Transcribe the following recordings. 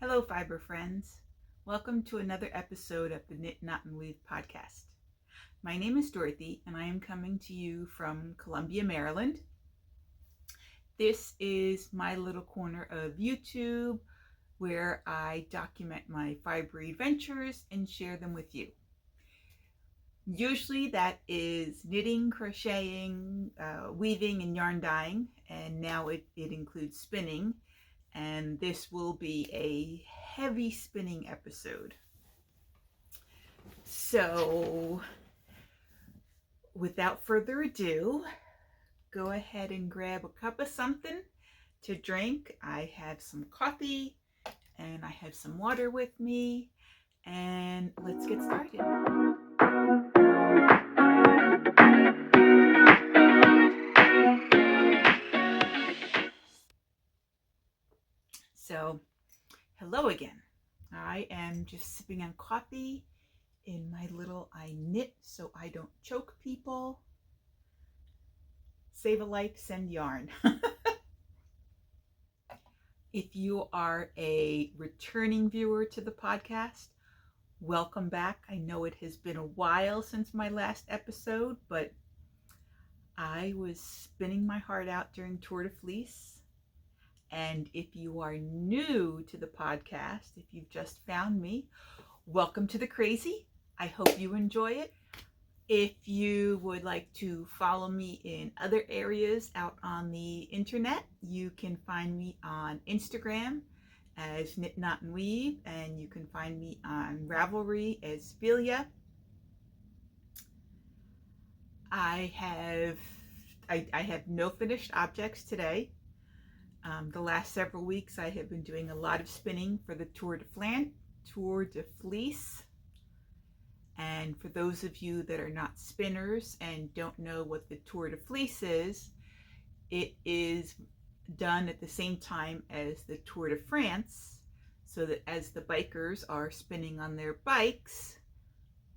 Hello, fiber friends. Welcome to another episode of the Knit, Knot, and Weave podcast. My name is Dorothy, and I am coming to you from Columbia, Maryland. This is my little corner of YouTube where I document my fiber adventures and share them with you. Usually that is knitting, crocheting, weaving, and yarn dyeing, and now it includes spinning. And this will be a heavy spinning episode. So without further ado, go ahead and grab a cup of something to drink. I have some coffee and I have some water with me, and let's get started. So, hello again. I am just sipping on coffee in my little I knit so I don't choke people. Save a life, send yarn. If you are a returning viewer to the podcast, welcome back. I know it has been a while since my last episode, but I was spinning my heart out during Tour de Fleece. And if you are new to the podcast, if you've just found me, welcome to the crazy. I hope you enjoy it. If you would like to follow me in other areas out on the internet, you can find me on Instagram as Knit, Knot, and Weave, and you can find me on Ravelry as Philia. I have no finished objects today. The last several weeks I have been doing a lot of spinning for the Tour de Fleece. And for those of you that are not spinners and don't know what the Tour de Fleece is, it is done at the same time as the Tour de France, so that as the bikers are spinning on their bikes,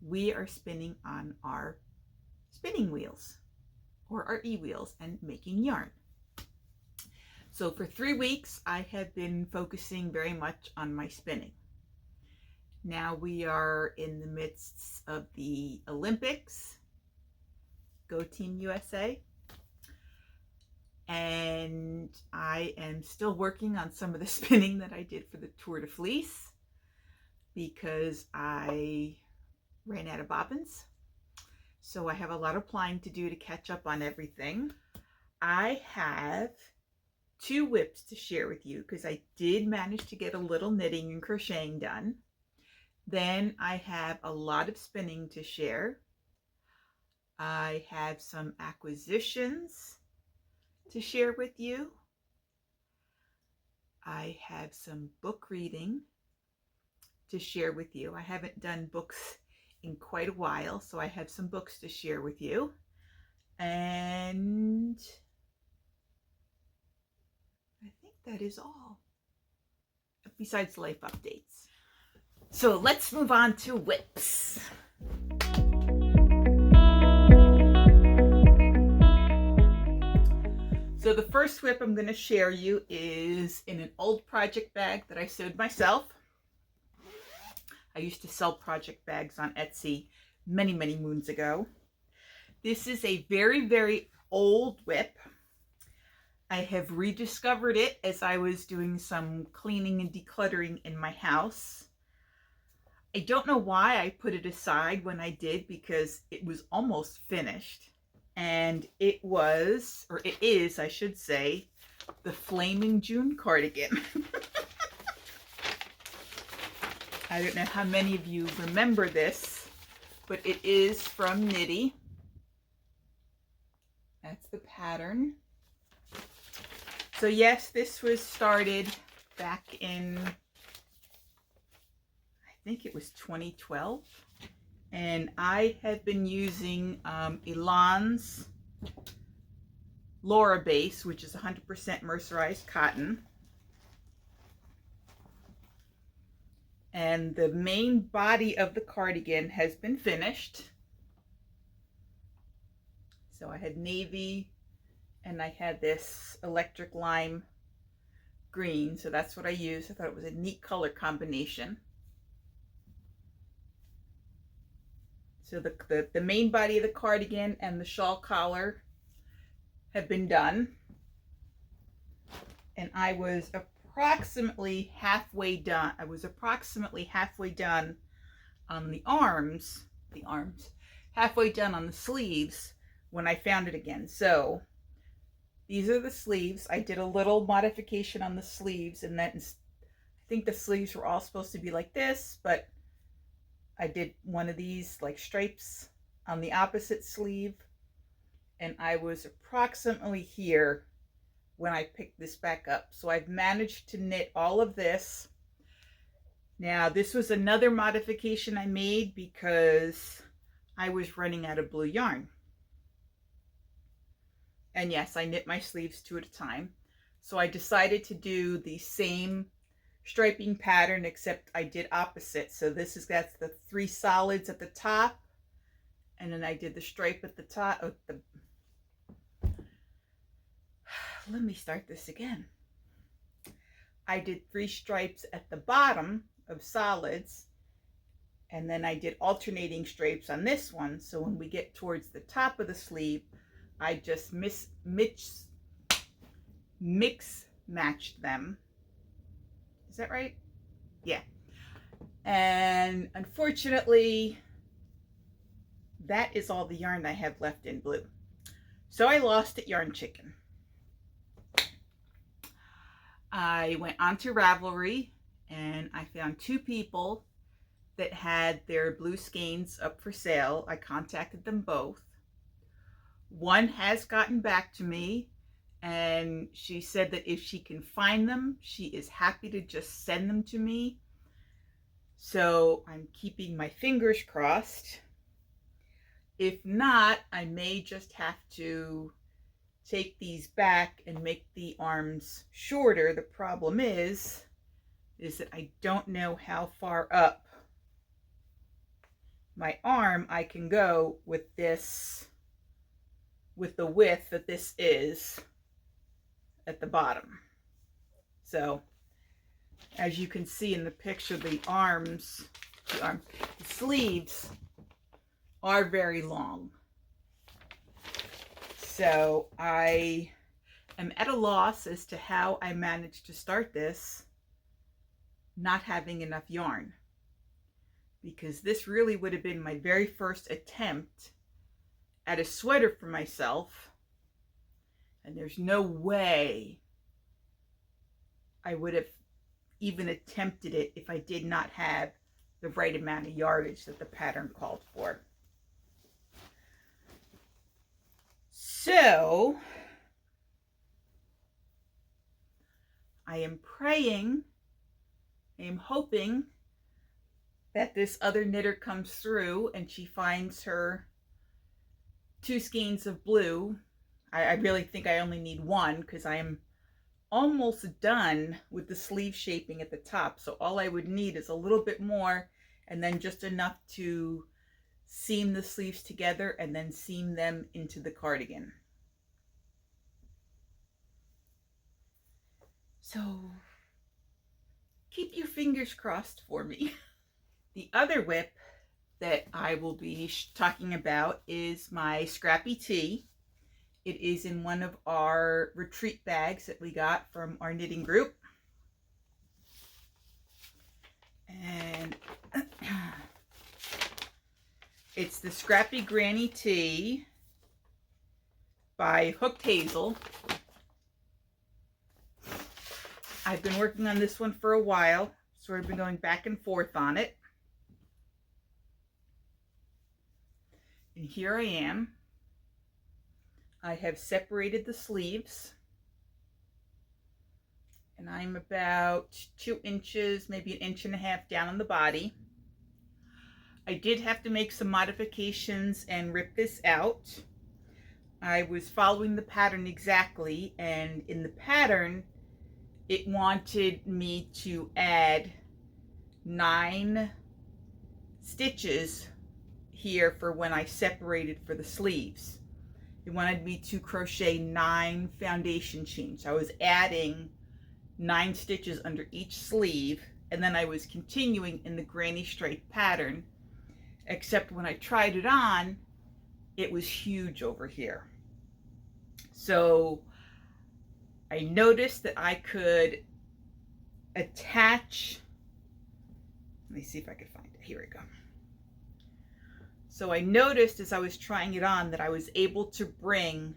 we are spinning on our spinning wheels or our e-wheels and making yarn. So for 3 weeks, I have been focusing very much on my spinning. Now we are in the midst of the Olympics. Go Team USA. And I am still working on some of the spinning that I did for the Tour de Fleece because I ran out of bobbins. So I have a lot of applying to do to catch up on everything. I have 2 whips to share with you because I did manage to get a little knitting and crocheting done. Then I have a lot of spinning to share. I have some acquisitions to share with you. I have some book reading to share with you. I haven't done books in quite a while, so I have some books to share with you. And I think that is all, besides life updates. So let's move on to whips. So the first whip I'm going to share you is in an old project bag that I sewed myself. I used to sell project bags on Etsy many, many moons ago. This is a very, very old whip. I have rediscovered it as I was doing some cleaning and decluttering in my house. I don't know why I put it aside when I did, because it was almost finished. And it was, or it is, I should say, the Flaming June cardigan. I don't know how many of you remember this, but it is from Knitty. That's the pattern. So yes, this was started back in, I think it was 2012. And I have been using Elan's Laura base, which is 100% mercerized cotton. And the main body of the cardigan has been finished. So I had navy, and I had this electric lime green, so that's what I used. I thought it was a neat color combination. So the main body of the cardigan and the shawl collar have been done. And I was approximately halfway done. On the arms, halfway done on the sleeves when I found it again. So these are the sleeves. I did a little modification on the sleeves, and then I think the sleeves were all supposed to be like this, but I did one of these like stripes on the opposite sleeve, and I was approximately here when I picked this back up. So I've managed to knit all of this. Now this was another modification I made because I was running out of blue yarn. And yes, I knit my sleeves 2 at a time. So I decided to do the same striping pattern, except I did opposite. So that's the 3 solids at the top, and then I did the stripe at the top. Let me start this again. I did 3 stripes at the bottom of solids, and then I did alternating stripes on this one. So when we get towards the top of the sleeve, I just mix matched them. Is that right? Yeah. And unfortunately, that is all the yarn I have left in blue. So I lost at Yarn Chicken. I went onto Ravelry and I found 2 people that had their blue skeins up for sale. I contacted them both. One has gotten back to me, and she said that if she can find them, she is happy to just send them to me. So I'm keeping my fingers crossed. If not, I may just have to take these back and make the arms shorter. The problem is that I don't know how far up my arm I can go with this, with the width that this is at the bottom. So as you can see in the picture, the sleeves are very long. So I am at a loss as to how I managed to start this not having enough yarn, because this really would have been my very first attempt at a sweater for myself, and there's no way I would have even attempted it if I did not have the right amount of yardage that the pattern called for. So I am praying, I am hoping that this other knitter comes through and she finds her 2 skeins of blue. I really think I only need 1, because I am almost done with the sleeve shaping at the top. So all I would need is a little bit more, and then just enough to seam the sleeves together and then seam them into the cardigan. So keep your fingers crossed for me. The other whip that I will be talking about is my Scrappy Tee. It is in one of our retreat bags that we got from our knitting group. And it's the Scrappy Granny Tee by Hooked Hazel. I've been working on this one for a while, sort of been going back and forth on it. And here I am. I have separated the sleeves, and I'm about 2 inches, maybe 1.5 inches down on the body. I did have to make some modifications and rip this out. I was following the pattern exactly, and in the pattern it wanted me to add 9 stitches here for when I separated for the sleeves. It wanted me to crochet 9 foundation chains. I was adding 9 stitches under each sleeve, and then I was continuing in the granny stripe pattern, except when I tried it on, it was huge over here. So I noticed that I could attach, let me see if I could find it. Here we go. So I noticed as I was trying it on that I was able to bring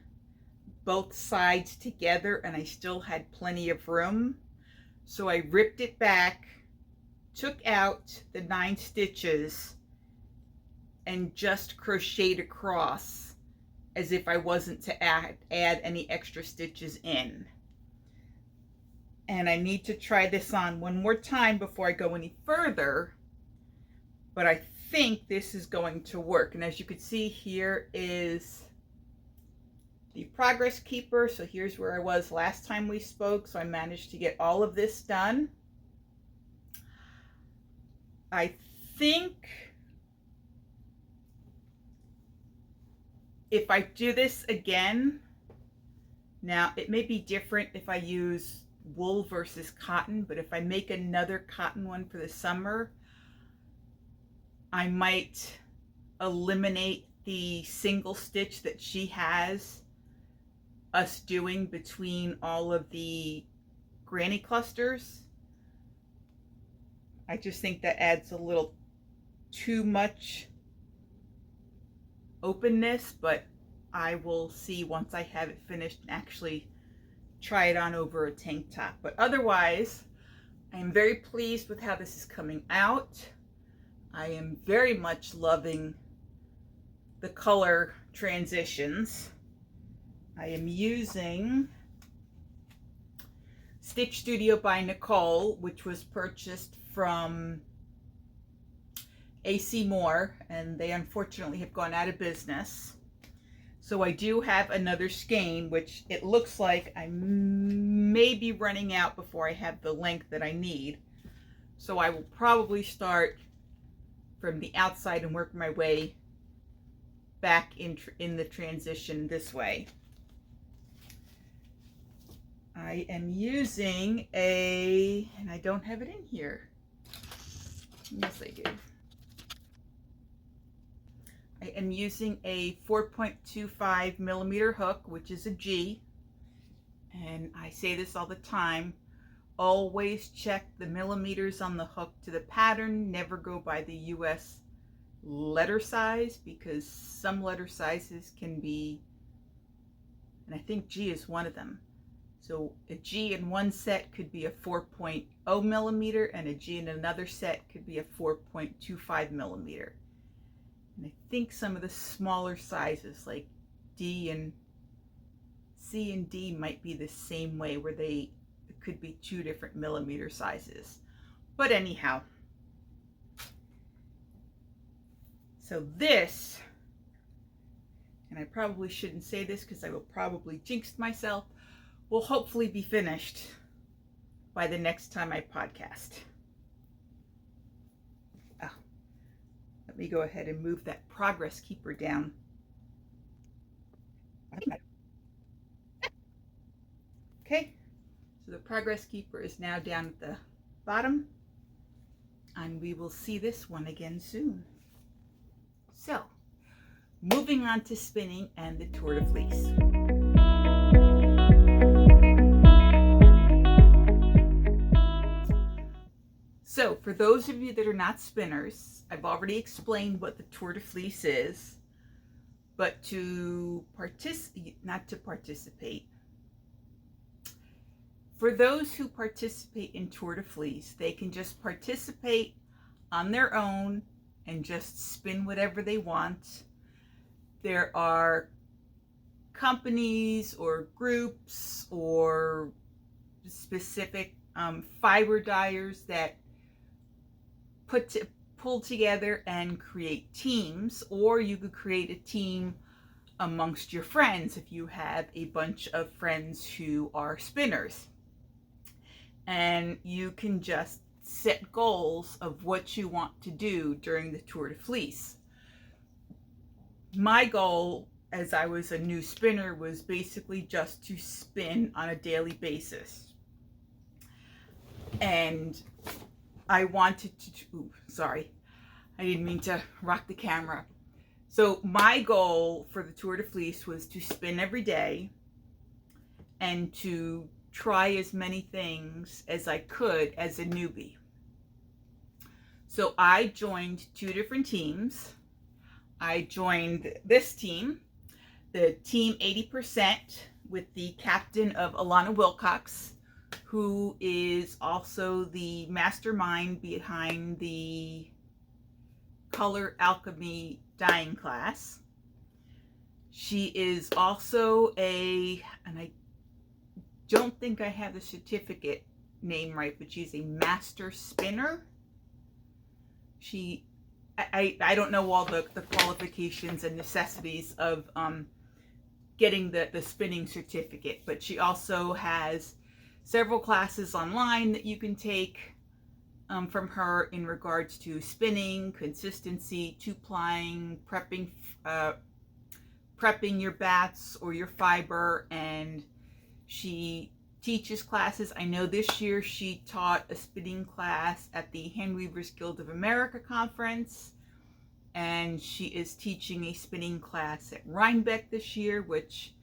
both sides together and I still had plenty of room. So I ripped it back, took out the 9 stitches, and just crocheted across as if I wasn't to add any extra stitches in. And I need to try this on one more time before I go any further, but I think this is going to work. And as you can see, here is the progress keeper. So here's where I was last time we spoke. So I managed to get all of this done. I think if I do this again, now it may be different if I use wool versus cotton, but if I make another cotton one for the summer, I might eliminate the single stitch that she has us doing between all of the granny clusters. I just think that adds a little too much openness, but I will see once I have it finished and actually try it on over a tank top. But otherwise, I am very pleased with how this is coming out. I am very much loving the color transitions. I am using Stitch Studio by Nicole, which was purchased from AC Moore, and they unfortunately have gone out of business. So I do have another skein, which it looks like I may be running out before I have the length that I need. So I will probably start from the outside and work my way back in the transition this way. I am using and I don't have it in here. Yes, I do. I am using a 4.25 millimeter hook, which is a G. And I say this all the time, always check the millimeters on the hook to the pattern. Never go by the US letter size, because some letter sizes can be, and I think G is one of them. So a G in one set could be a 4.0 millimeter, and a G in another set could be a 4.25 millimeter. And I think some of the smaller sizes like D and C and D might be the same way, where it could be 2 different millimeter sizes. But anyhow, so this, and I probably shouldn't say this because I will probably jinx myself, will hopefully be finished by the next time I podcast. Oh, let me go ahead and move that progress keeper down. Okay, so the progress keeper is now down at the bottom, and we will see this one again soon. So, moving on to spinning and the Tour de Fleece. So, for those of you that are not spinners, I've already explained what the Tour de Fleece is, but not to participate. For those who participate in Tour de Fleece, they can just participate on their own and just spin whatever they want. There are companies or groups or specific fiber dyers that pull together and create teams, or you could create a team amongst your friends if you have a bunch of friends who are spinners. And you can just set goals of what you want to do during the Tour de Fleece. My goal as I was a new spinner was basically just to spin on a daily basis. And I wanted to, ooh, sorry, I didn't mean to rock the camera. So my goal for the Tour de Fleece was to spin every day and to try as many things as I could as a newbie. So I joined 2 different teams. I joined this team, the Team 80%, with the captain of Alana Wilcox, who is also the mastermind behind the Color Alchemy dyeing class. She is also and I don't think I have the certificate name right, but she's a master spinner. I don't know all the qualifications and necessities of getting the spinning certificate, but she also has several classes online that you can take from her in regards to spinning, consistency, two-plying, prepping your bats or your fiber, and she teaches classes. I know this year she taught a spinning class at the Hand Weavers Guild of America conference, and she is teaching a spinning class at Rhinebeck this year, which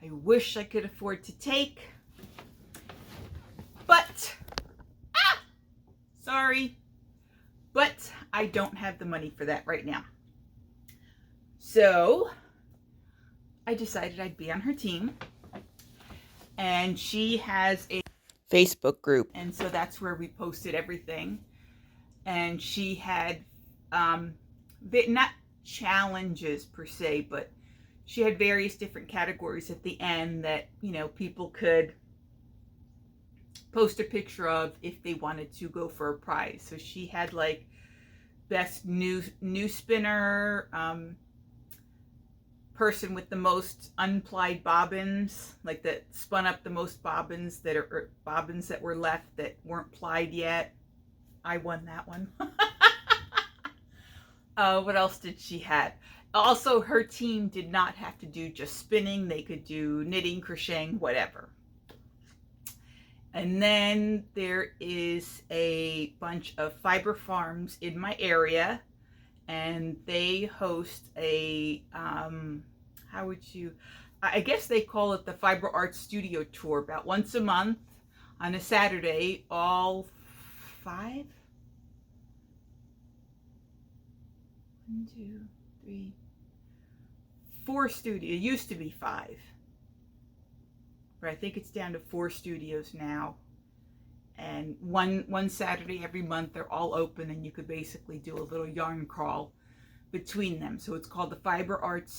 I wish I could afford to take, but sorry, but I don't have the money for that right now. So I decided I'd be on her team, and she has a Facebook group, and so that's where we posted everything. And she had not challenges per se, but she had various different categories at the end that, you know, people could post a picture of if they wanted to go for a prize. So she had like best new spinner, person with the most unplied bobbins, like that spun up the most bobbins that are bobbins that were left that weren't plied yet. I won that one. What else did she have? Also, her team did not have to do just spinning. They could do knitting, crocheting, whatever. And then there is a bunch of fiber farms in my area, and they host a, I guess they call it the Fiber Arts Studio Tour, about once a month on a Saturday. All 5? 1, 2, 3, 4 studios. It used to be 5. But I think it's down to 4 studios now. And one Saturday every month, they're all open, and you could basically do a little yarn crawl between them. So it's called the Fiber Arts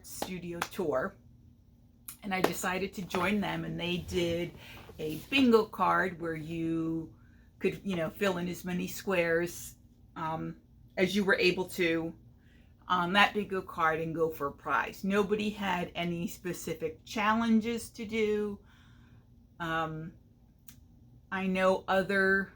Studio Tour. And I decided to join them, and they did a bingo card where you could, you know, fill in as many squares as you were able to on that bingo card and go for a prize. Nobody had any specific challenges to do. I know other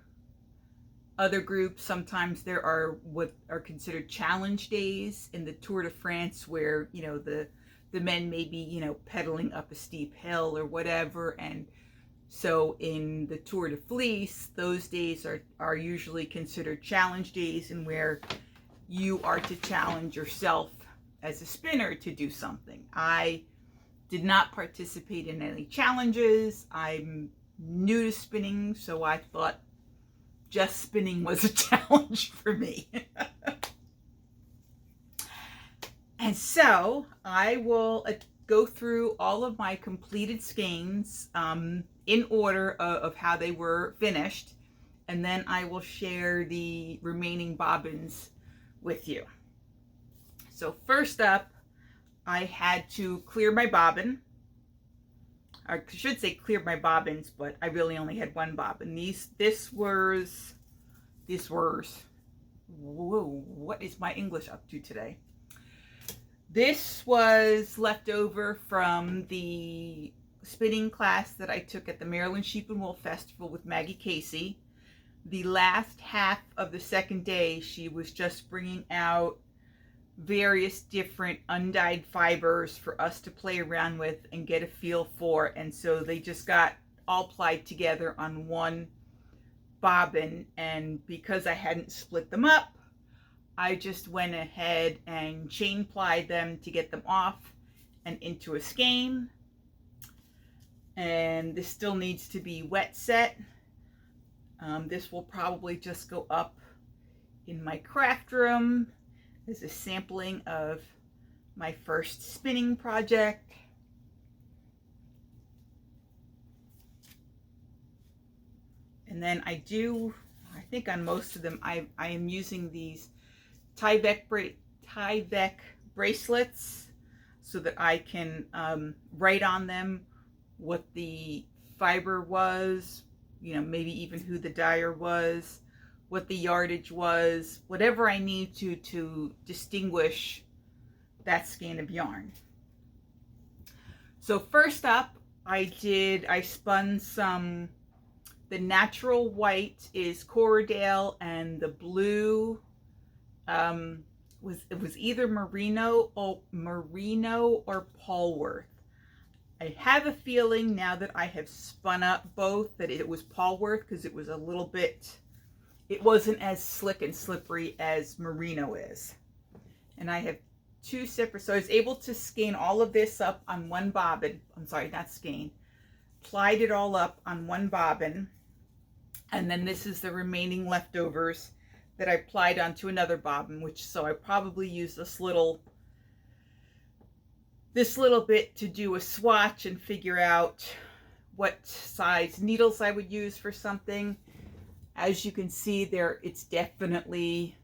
groups, sometimes there are what are considered challenge days in the Tour de France, where, you know, the men may be, you know, pedaling up a steep hill or whatever. And so in the Tour de Fleece, those days are usually considered challenge days, and where you are to challenge yourself as a spinner to do something. I did not participate in any challenges. I'm new to spinning, so I thought just spinning was a challenge for me. And so I will go through all of my completed skeins in order of how they were finished, and then I will share the remaining bobbins with you. So first up, I had to clear my bobbin. I should say clear my bobbins, but I really only had one bobbin. This was, whoa, what is my English up to today? This was left over from the spinning class that I took at the Maryland Sheep and Wool Festival with Maggie Casey. The last half of the second day, she was just bringing out various different undyed fibers for us to play around with and get a feel for. And so they just got all plied together on one bobbin, and because I hadn't split them up, I just went ahead and chain plied them to get them off and into a skein. And this still needs to be wet set. This will probably just go up in my craft room as a sampling of my first spinning project. And then I think on most of them, I am using these Tyvek bracelets so that I can write on them what the fiber was, you know, maybe even who the dyer was, what the yardage was, whatever I need to distinguish that skein of yarn. So first up, I spun some, the natural white is Corriedale, and the blue was either merino or Polworth. I have a feeling now that I have spun up both that it was Polworth, because it was a little bit, it wasn't as slick and slippery as merino is. And I have two separate, so I was able to skein all of this up on one bobbin. I'm sorry, not skein. Plied it all up on one bobbin. And then this is the remaining leftovers that I plied onto another bobbin, so I probably use this little bit to do a swatch and figure out what size needles I would use for something. As you can see there, it's definitely,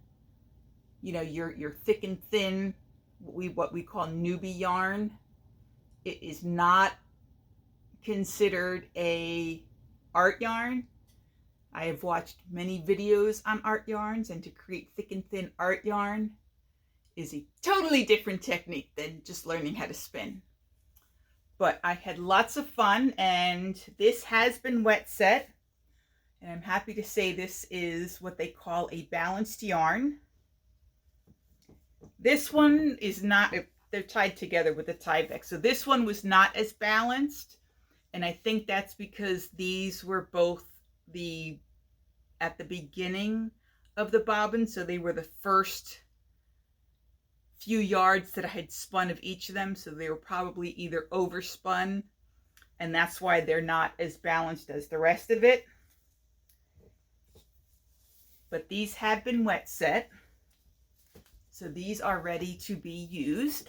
you know, your thick and thin, what we call newbie yarn. It is not considered a art yarn. I have watched many videos on art yarns, and to create thick and thin art yarn is a totally different technique than just learning how to spin. But I had lots of fun, and this has been wet set. And I'm happy to say this is what they call a balanced yarn. This one is not, they're tied together with the Tyvek. So this one was not as balanced. And I think that's because these were both at the beginning of the bobbin. So they were the first few yards that I had spun of each of them. So they were probably either overspun, and that's why they're not as balanced as the rest of it. But these have been wet set. So these are ready to be used.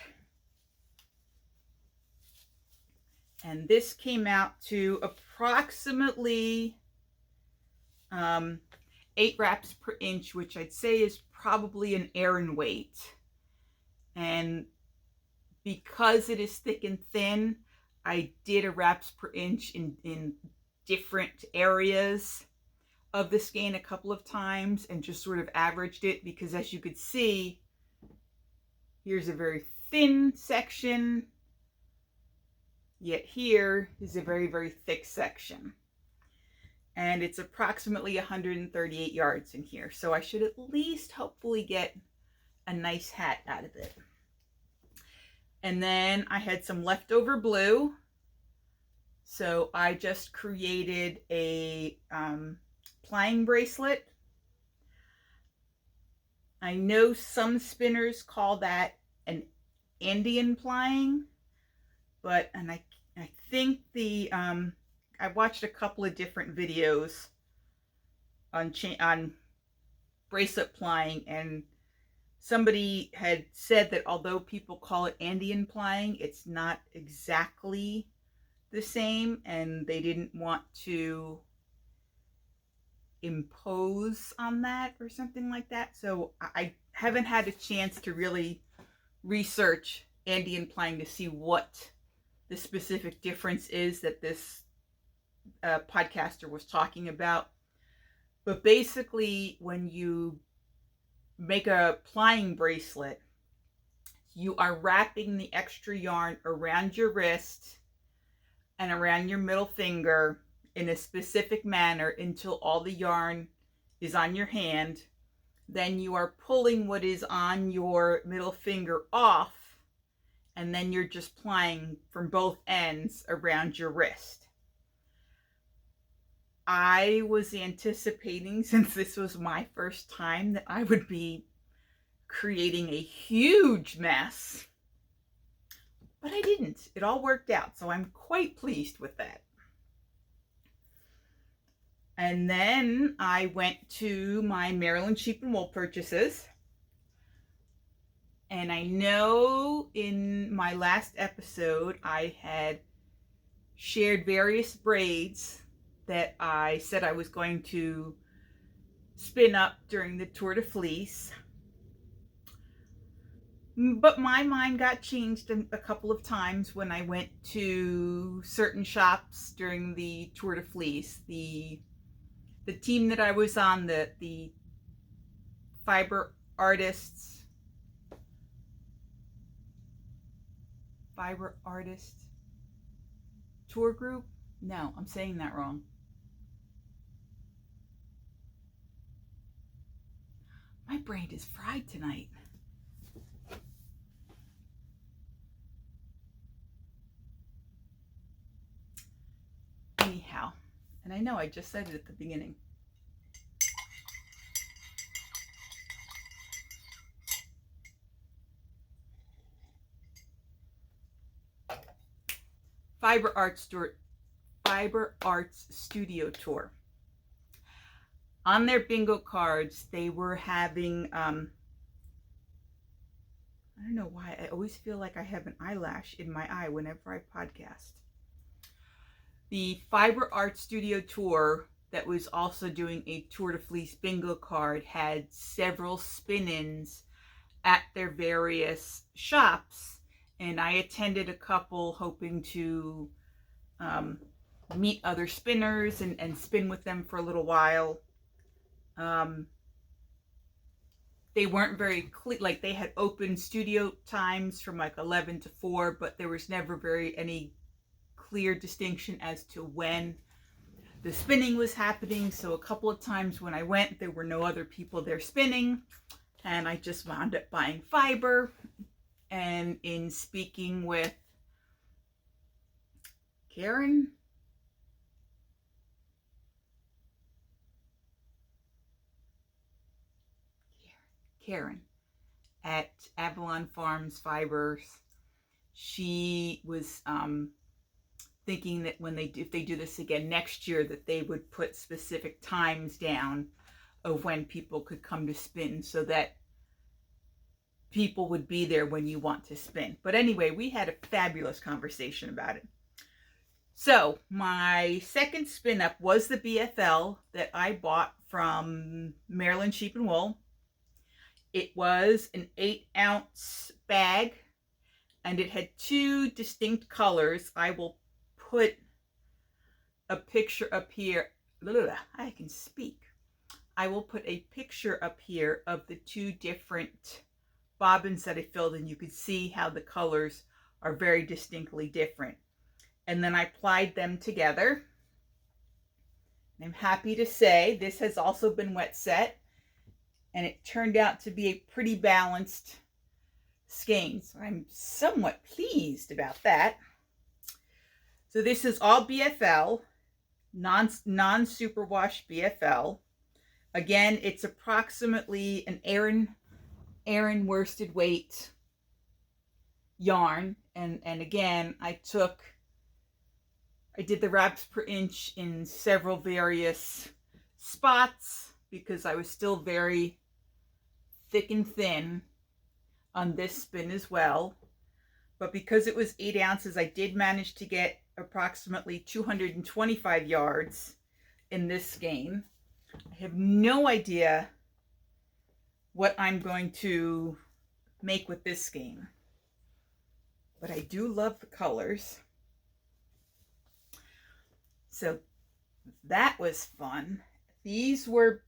And this came out to approximately 8 wraps per inch, which I'd say is probably an Aran weight. And because it is thick and thin, I did a wraps per inch in different areas of the skein a couple of times and just sort of averaged it, because as you could see, here's a very thin section, yet here is a very, very thick section. And it's approximately 138 yards in here. So I should at least hopefully get a nice hat out of it. And then I had some leftover blue. So I just created a plying bracelet. I know some spinners call that an Andean plying, but, and I think I watched a couple of different videos on bracelet plying, and somebody had said that although people call it Andean plying, it's not exactly the same, and they didn't want to impose on that or something like that. So I haven't had a chance to really research Andean plying to see what the specific difference is that this podcaster was talking about. But basically, when you make a plying bracelet, you are wrapping the extra yarn around your wrist and around your middle finger in a specific manner until all the yarn is on your hand. Then you are pulling what is on your middle finger off, and then you're just plying from both ends around your wrist. I was anticipating, since this was my first time, that I would be creating a huge mess. But I didn't. It all worked out, so I'm quite pleased with that. And then I went to my Maryland sheep and wool purchases. And I know in my last episode I had shared various braids that I said I was going to spin up during the Tour de Fleece. But my mind got changed a couple of times when I went to certain shops during the Tour de Fleece. The team that I was on, the fiber artist tour group. No, I'm saying that wrong. My brain is fried tonight. Anyhow, and I know I just said it at the beginning. Fiber Arts Studio Tour. On their bingo cards, they were having, I don't know why, I always feel like I have an eyelash in my eye whenever I podcast. The Fiber Arts Studio Tour that was also doing a Tour de Fleece bingo card had several spin-ins at their various shops, and I attended a couple hoping to meet other spinners and spin with them for a little while. They weren't very clear, like they had open studio times from like 11 to 4, but there was never any clear distinction as to when the spinning was happening. So a couple of times when I went, there were no other people there spinning, and I just wound up buying fiber. And in speaking with Karen at Avalon Farms Fibers, she was thinking that if they do this again next year, that they would put specific times down of when people could come to spin, so that people would be there when you want to spin. But anyway, we had a fabulous conversation about it. So my second spin up was the BFL that I bought from Maryland Sheep and Wool. It was an 8-ounce bag, and it had 2 distinct colors. I will put a picture up here. I can speak. I will put a picture up here of the 2 different bobbins that I filled, and you can see how the colors are very distinctly different. And then I plied them together. I'm happy to say this has also been wet set, and it turned out to be a pretty balanced skein. So I'm somewhat pleased about that. So this is all BFL, non-superwash BFL. Again, it's approximately an Aran worsted weight yarn. And again, I did the wraps per inch in several various spots because I was still very thick and thin on this spin as well. But because it was 8 ounces, I did manage to get approximately 225 yards in this skein. I have no idea what I'm going to make with this skein, but I do love the colors. So that was fun. These were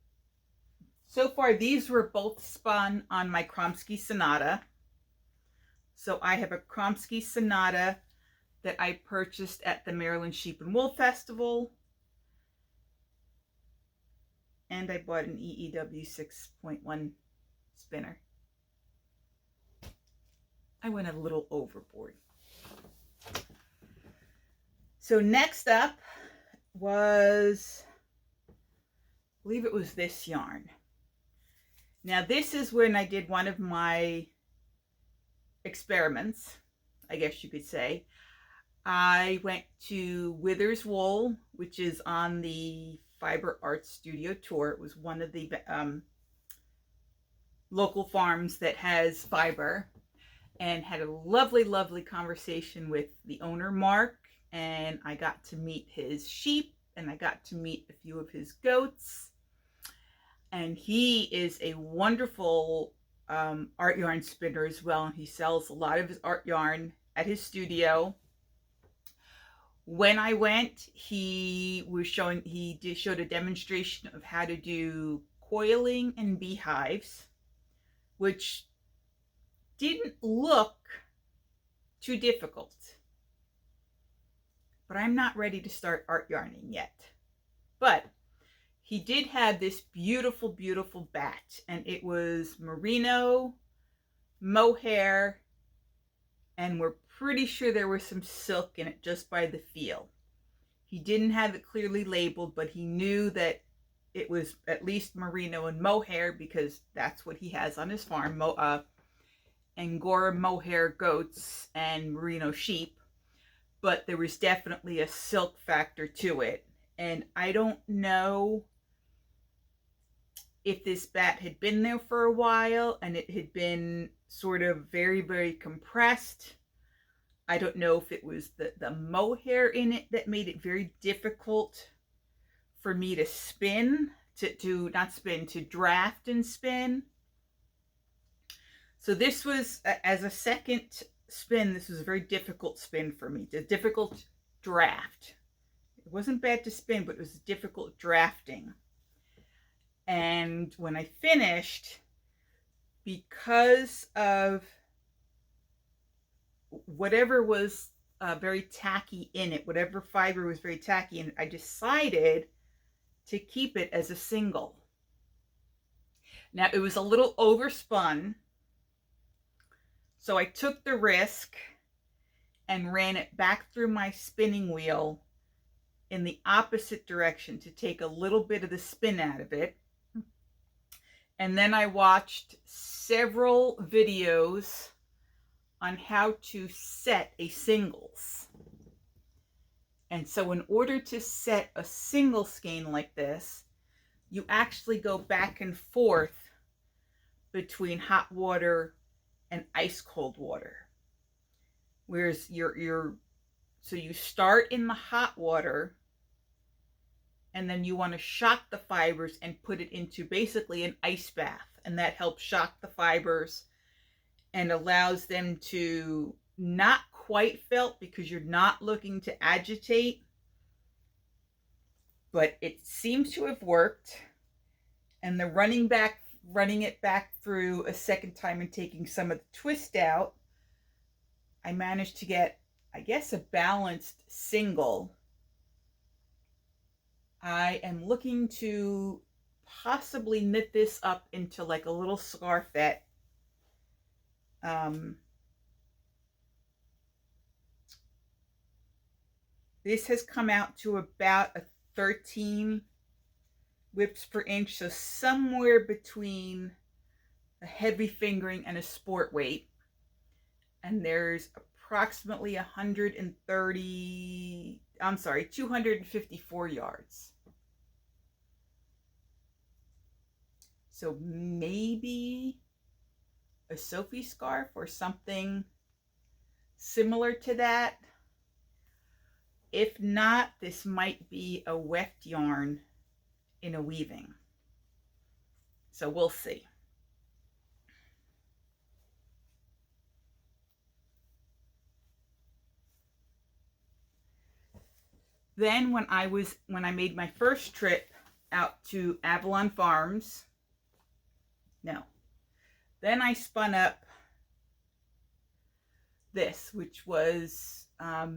both spun on my Kromsky Sonata. So I have a Kromsky Sonata that I purchased at the Maryland Sheep and Wool Festival. And I bought an EEW 6.1 spinner. I went a little overboard. So next up was believe it was this yarn. Now this is when I did one of my experiments, I guess you could say. I went to Withers Wool, which is on the Fiber Art Studio tour. It was one of the local farms that has fiber, and had a lovely, lovely conversation with the owner, Mark, and I got to meet his sheep, and I got to meet a few of his goats. And he is a wonderful art yarn spinner as well. He sells a lot of his art yarn at his studio. When I went, he showed a demonstration of how to do coiling and beehives, which didn't look too difficult. But I'm not ready to start art yarning yet. But he did have this beautiful, beautiful bat, and it was merino, mohair, and we're pretty sure there was some silk in it just by the feel. He didn't have it clearly labeled, but he knew that it was at least merino and mohair because that's what he has on his farm, Angora mohair goats and merino sheep. But there was definitely a silk factor to it. And I don't know if this bat had been there for a while and it had been sort of very, very compressed. I don't know if it was the mohair in it that made it very difficult for me to spin, to draft and spin. So this was, as a second spin, this was a very difficult spin for me, a difficult draft. It wasn't bad to spin, but it was difficult drafting. And when I finished, because of whatever was very tacky in it, whatever fiber was very tacky in it, I decided to keep it as a single. Now it was a little overspun, so I took the risk and ran it back through my spinning wheel in the opposite direction to take a little bit of the spin out of it. And then I watched several videos on how to set a singles. And so in order to set a single skein like this, you actually go back and forth between hot water and ice cold water. Whereas so you start in the hot water, and then you want to shock the fibers and put it into basically an ice bath. And that helps shock the fibers and allows them to not quite felt because you're not looking to agitate. But it seems to have worked. And the running it back through a second time and taking some of the twist out, I managed to get, I guess, a balanced single. I am looking to possibly knit this up into like a little scarfette. This has come out to about a 13 whips per inch, so somewhere between a heavy fingering and a sport weight. And there's approximately 254 yards. So maybe a Sophie scarf or something similar to that. If not, this might be a weft yarn in a weaving. So we'll see. Then when I made my first trip out to Avalon Farms, then I spun up this, which was a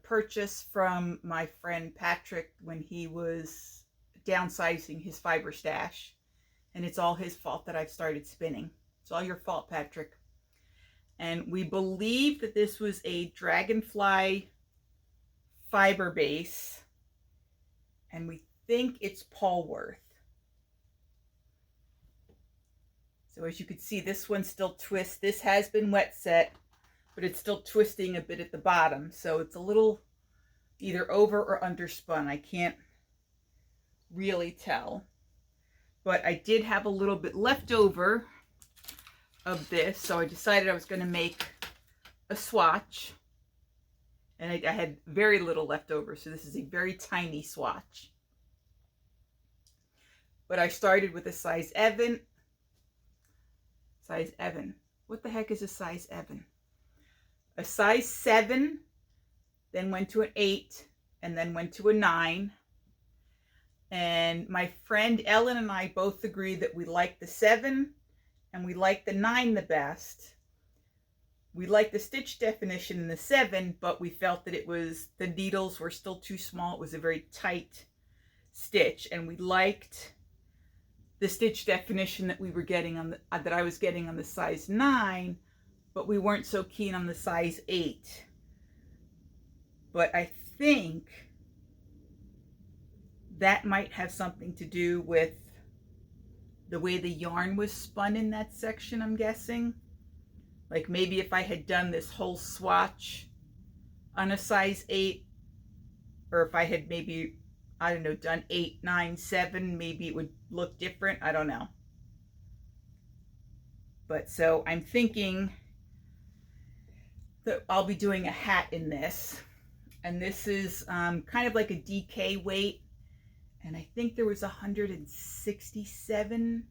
purchase from my friend Patrick when he was downsizing his fiber stash. And it's all his fault that I've started spinning. It's all your fault, Patrick. And we believe that this was a dragonfly fiber base. And we think it's Polworth. So as you can see, this one still twists. This has been wet set, but it's still twisting a bit at the bottom. So it's a little either over or under spun. I can't really tell. But I did have a little bit left over of this, so I decided I was going to make a swatch. And I had very little left over, so this is a very tiny swatch. But I started with a size Evan. Size Evan. What the heck is a size Evan? A size 7, then went to an 8, and then went to a 9. And my friend Ellen and I both agreed that we liked the 7 and we liked the 9 the best. We liked the stitch definition in the 7, but we felt that the needles were still too small. It was a very tight stitch, and we liked the stitch definition that we were getting on that I was getting on the size 9, but we weren't so keen on the size 8. But I think that might have something to do with the way the yarn was spun in that section, I'm guessing. Like maybe if I had done this whole swatch on a size 8, or if I had maybe, I don't know, done 8, 9, 7, maybe it would look different. I don't know. But so I'm thinking that I'll be doing a hat in this. And this is kind of like a DK weight. And I think there was 167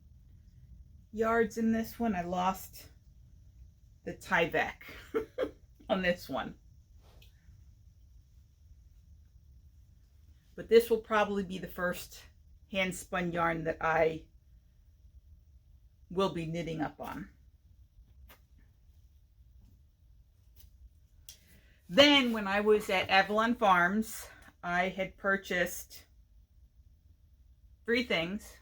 yards in this one. I lost the Tyvek on this one. But this will probably be the first hand spun yarn that I will be knitting up on. Then when I was at Avalon Farms, I had purchased 3 things.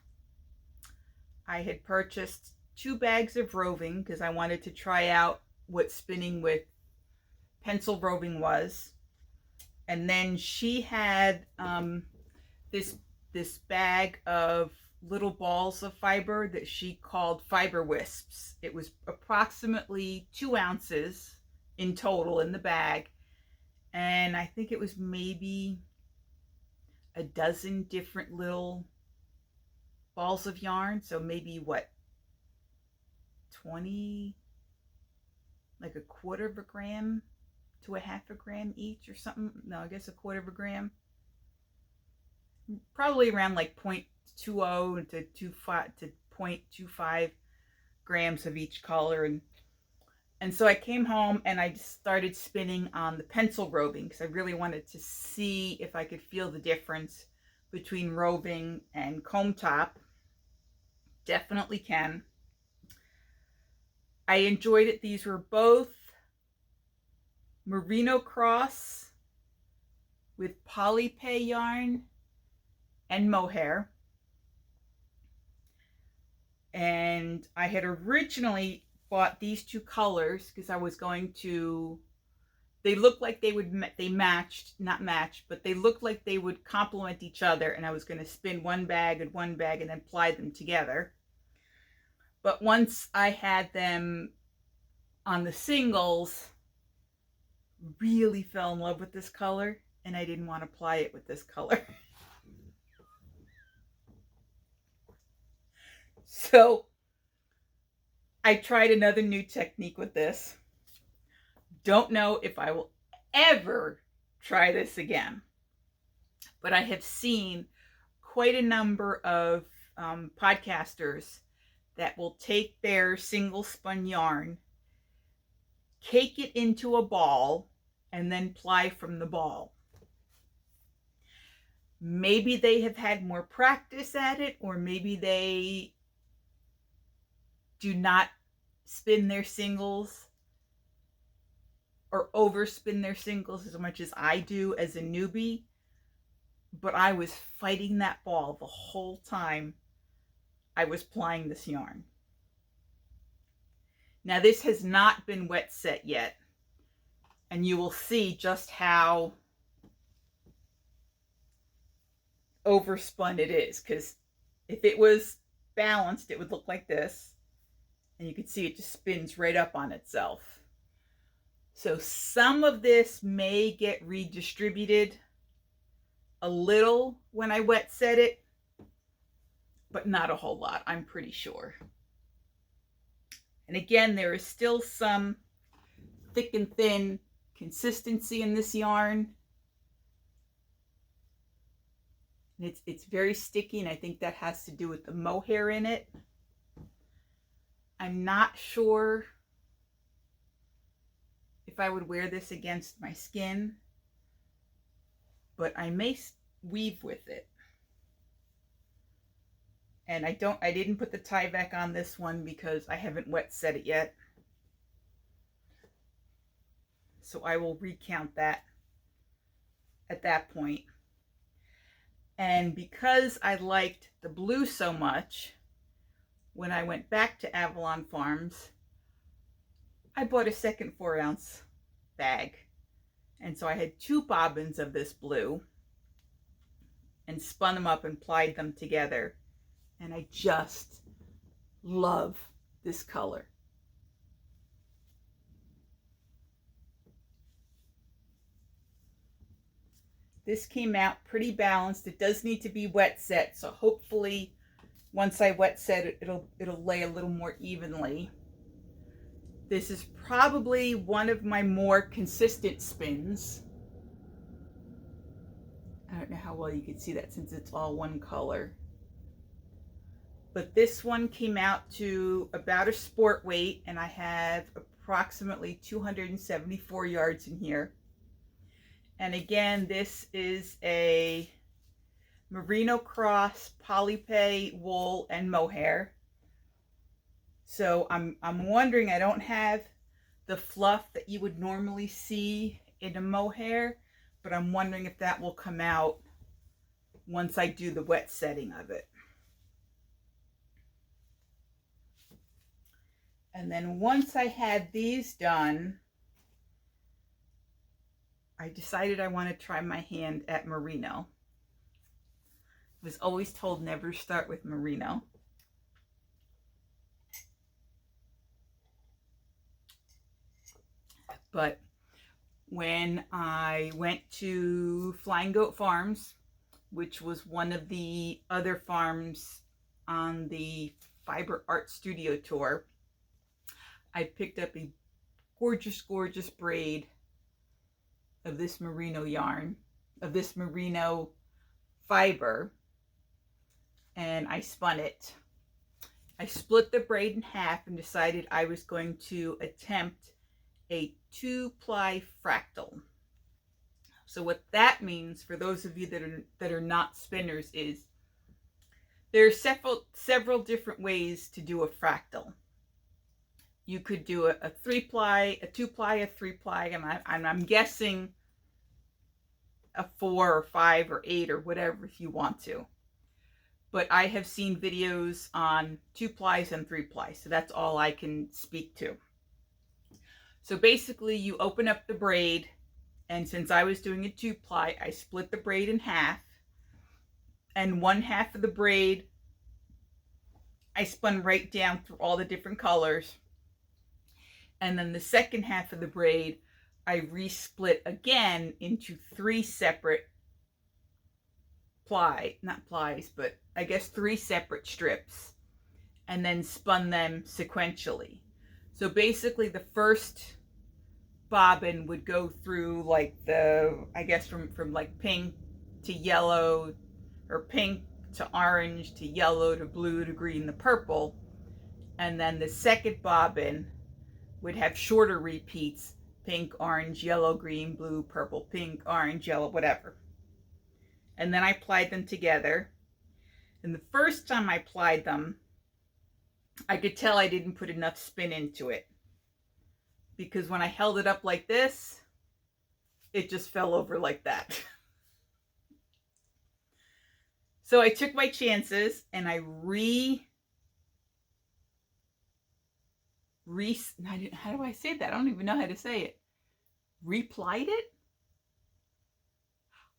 I had purchased 2 bags of roving because I wanted to try out what spinning with pencil roving was. And then she had this bag of little balls of fiber that she called fiber wisps. It was approximately 2 ounces in total in the bag. And I think it was maybe a dozen different little balls of yarn. So maybe what, 20, like a quarter of a gram to a half a gram each or something. No, I guess a quarter of a gram. Probably around like 0.20 to 0.25 grams of each color. And so I came home and I just started spinning on the pencil roving because I really wanted to see if I could feel the difference between roving and comb top. Definitely can. I enjoyed it. These were both merino cross with polypay yarn and mohair. And I had originally bought these 2 colors because I was going to, they looked like they matched, not matched, but they looked like they would complement each other, and I was going to spin one bag and then ply them together. But once I had them on the singles, really fell in love with this color, and I didn't want to ply it with this color. So I tried another new technique with this. Don't know if I will ever try this again, but I have seen quite a number of podcasters that will take their single spun yarn, cake it into a ball, and then ply from the ball. Maybe they have had more practice at it, or maybe they do not spin their singles or overspin their singles as much as I do as a newbie. But I was fighting that ball the whole time I was plying this yarn. Now this has not been wet set yet, and you will see just how overspun it is, because if it was balanced, it would look like this. And you can see it just spins right up on itself. So some of this may get redistributed a little when I wet set it, but not a whole lot, I'm pretty sure. And again, there is still some thick and thin consistency in this yarn. And it's very sticky, and I think that has to do with the mohair in it. I'm not sure if I would wear this against my skin, but I may weave with it. And I didn't put the Tyvek on this one because I haven't wet set it yet. So I will recount that at that point. And because I liked the blue so much, when I went back to Avalon Farms, I bought a second 4-ounce bag. And so I had 2 bobbins of this blue and spun them up and plied them together. And I just love this color. This came out pretty balanced. It does need to be wet set, so hopefully once I wet set it, it'll lay a little more evenly. This is probably one of my more consistent spins. I don't know how well you can see that since it's all one color. But this one came out to about a sport weight, and I have approximately 274 yards in here. And again, this is a merino cross polypay wool and mohair. So I'm wondering, I don't have the fluff that you would normally see in a mohair, but I'm wondering if that will come out once I do the wet setting of it. And then once I had these done, I decided I want to try my hand at merino. I was always told never start with merino. But when I went to Flying Goat Farms, which was one of the other farms on the Fiber Art Studio tour, I picked up a gorgeous, gorgeous braid of this merino yarn, of this merino fiber, and I spun it. I split the braid in half and decided I was going to attempt a 2-ply fractal. So what that means, for those of you that are not spinners, is there are several different ways to do a fractal. You could do a 3-ply, a 2-ply, a 3-ply, and I'm guessing a 4 or 5 or 8 or whatever if you want to. But I have seen videos on 2-plies and 3-plies, so that's all I can speak to. So basically you open up the braid, and since I was doing a 2-ply, I split the braid in half, and one half of the braid I spun right down through all the different colors. And then the second half of the braid, I resplit again into 3 separate not plies, but I guess 3 separate strips, and then spun them sequentially. So basically the first bobbin would go through like I guess from like pink to yellow, or pink to orange to yellow to blue to green to purple. And then the second bobbin would have shorter repeats: pink, orange, yellow, green, blue, purple, pink, orange, yellow, whatever. And then I plied them together. And the first time I plied them, I could tell I didn't put enough spin into it, because when I held it up like this, it just fell over like that. So I took my chances and I how do I say that? I don't even know how to say it. Replied it?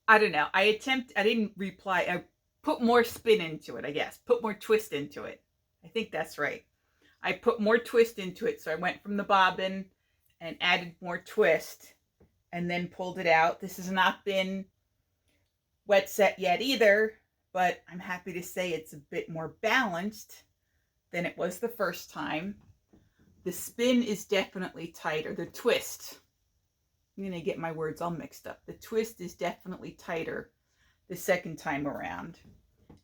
I don't know. I didn't reply. put more spin into it, I guess. Put more twist into it. I think that's right. I put more twist into it. So I went from the bobbin and added more twist and then pulled it out. This has not been wet set yet either, but I'm happy to say it's a bit more balanced than it was the first time. The spin is definitely tighter. The twist, I'm going to get my words all mixed up. The twist is definitely tighter the second time around.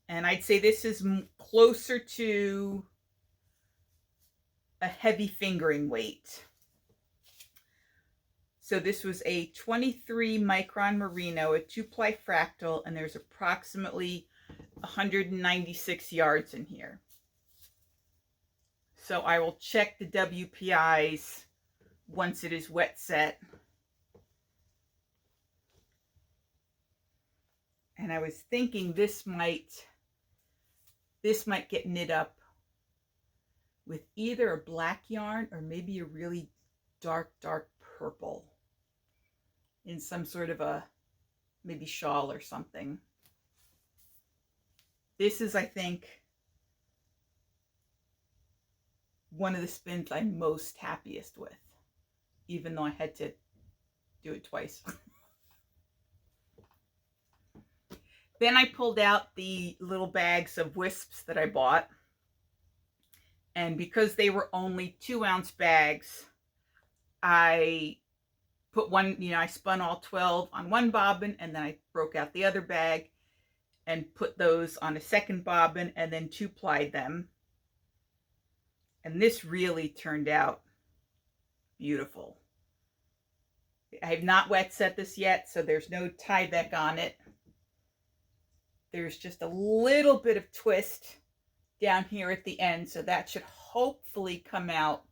And I'd say this is closer to a heavy fingering weight. So this was a 23 micron merino, a 2-ply fractal, and there's approximately 196 yards in here. So I will check the WPIs once it is wet set. And I was thinking this might get knit up with either a black yarn or maybe a really dark purple in some sort of a maybe shawl or something. This is, I think, one of the spins I'm most happiest with, even though I had to do it twice. Then I pulled out the little bags of wisps that I bought. And because they were only 2-ounce bags, I put one, I spun all 12 on one bobbin, and then I broke out the other bag and put those on a second bobbin and then 2-plied them. And this really turned out beautiful. I have not wet set this yet, so there's no tie back on it. There's just a little bit of twist down here at the end, so that should hopefully come out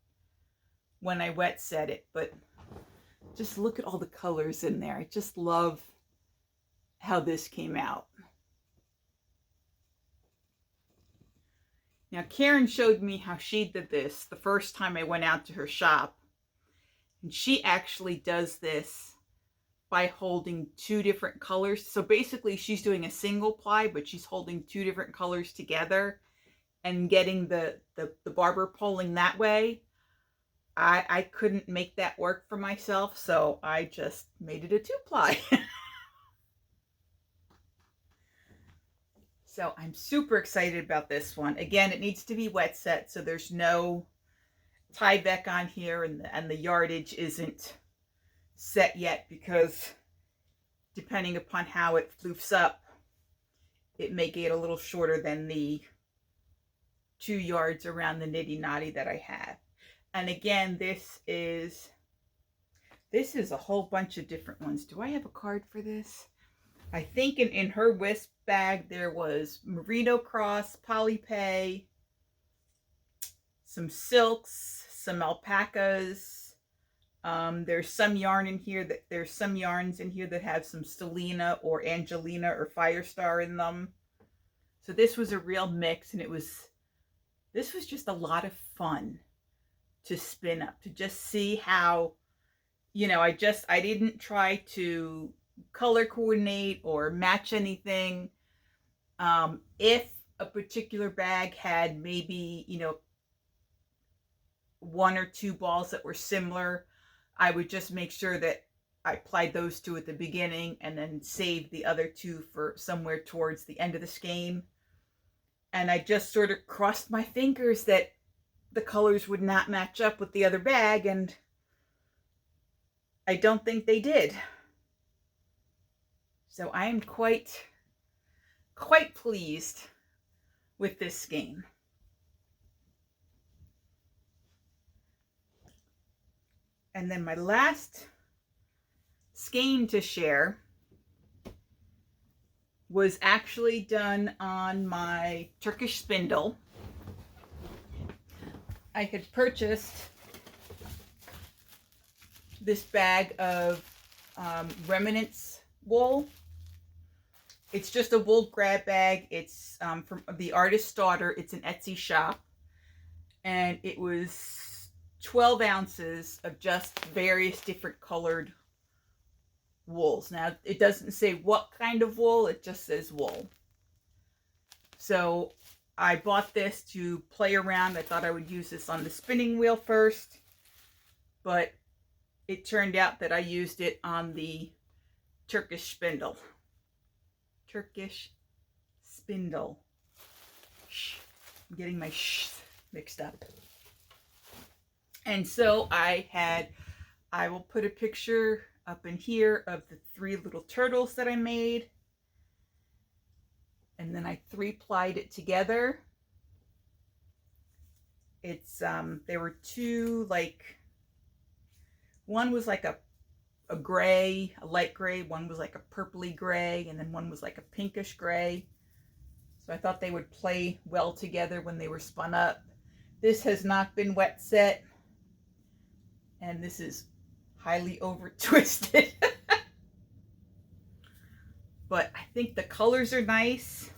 when I wet set it. But just look at all the colors in there. I just love how this came out. Now, Karen showed me how she did this the first time I went out to her shop. And she actually does this by holding 2 different colors. So basically she's doing a single ply, but she's holding 2 different colors together and getting the barber pulling that way. I couldn't make that work for myself, so I just made it a 2-ply. So I'm super excited about this one. Again, it needs to be wet set, so there's no tie back on here, and the yardage isn't set yet, because depending upon how it floofs up, it may get a little shorter than the 2 yards around the nitty knotty that I have. And again, this is a whole bunch of different ones. Do I have a card for this? I think in her wisp bag there was merino cross, polypay, some silks, some alpacas. There's some yarn in here there's some yarns in here that have some Stellina or Angelina or Firestar in them. So this was a real mix, and this was just a lot of fun to spin up, to just see how, I didn't try to color coordinate or match anything. If a particular bag had maybe, 1 or 2 balls that were similar, I would just make sure that I applied those 2 at the beginning and then save the other 2 for somewhere towards the end of the skein. And I just sort of crossed my fingers that the colors would not match up with the other bag, and I don't think they did. So I am quite pleased with this skein. And then my last skein to share was actually done on my Turkish spindle. I had purchased this bag of remnants wool. It's just a wool grab bag. It's from the Artist's Daughter. It's an Etsy shop. And it was 12 ounces of just various different colored wools. Now, it doesn't say what kind of wool, it just says wool. So I bought this to play around. I thought I would use this on the spinning wheel first, but it turned out that I used it on the Turkish spindle. Turkish spindle. Shh. I'm getting my shh mixed up. And so I will put a picture up in here of the 3 little turtles that I made. And then I 3-plied it together. It's, there were 2, like, one was like a gray, a light gray, one was like a purpley gray, and then one was like a pinkish gray. So I thought they would play well together when they were spun up. This has not been wet set, and this is highly over twisted. But I think the colors are nice.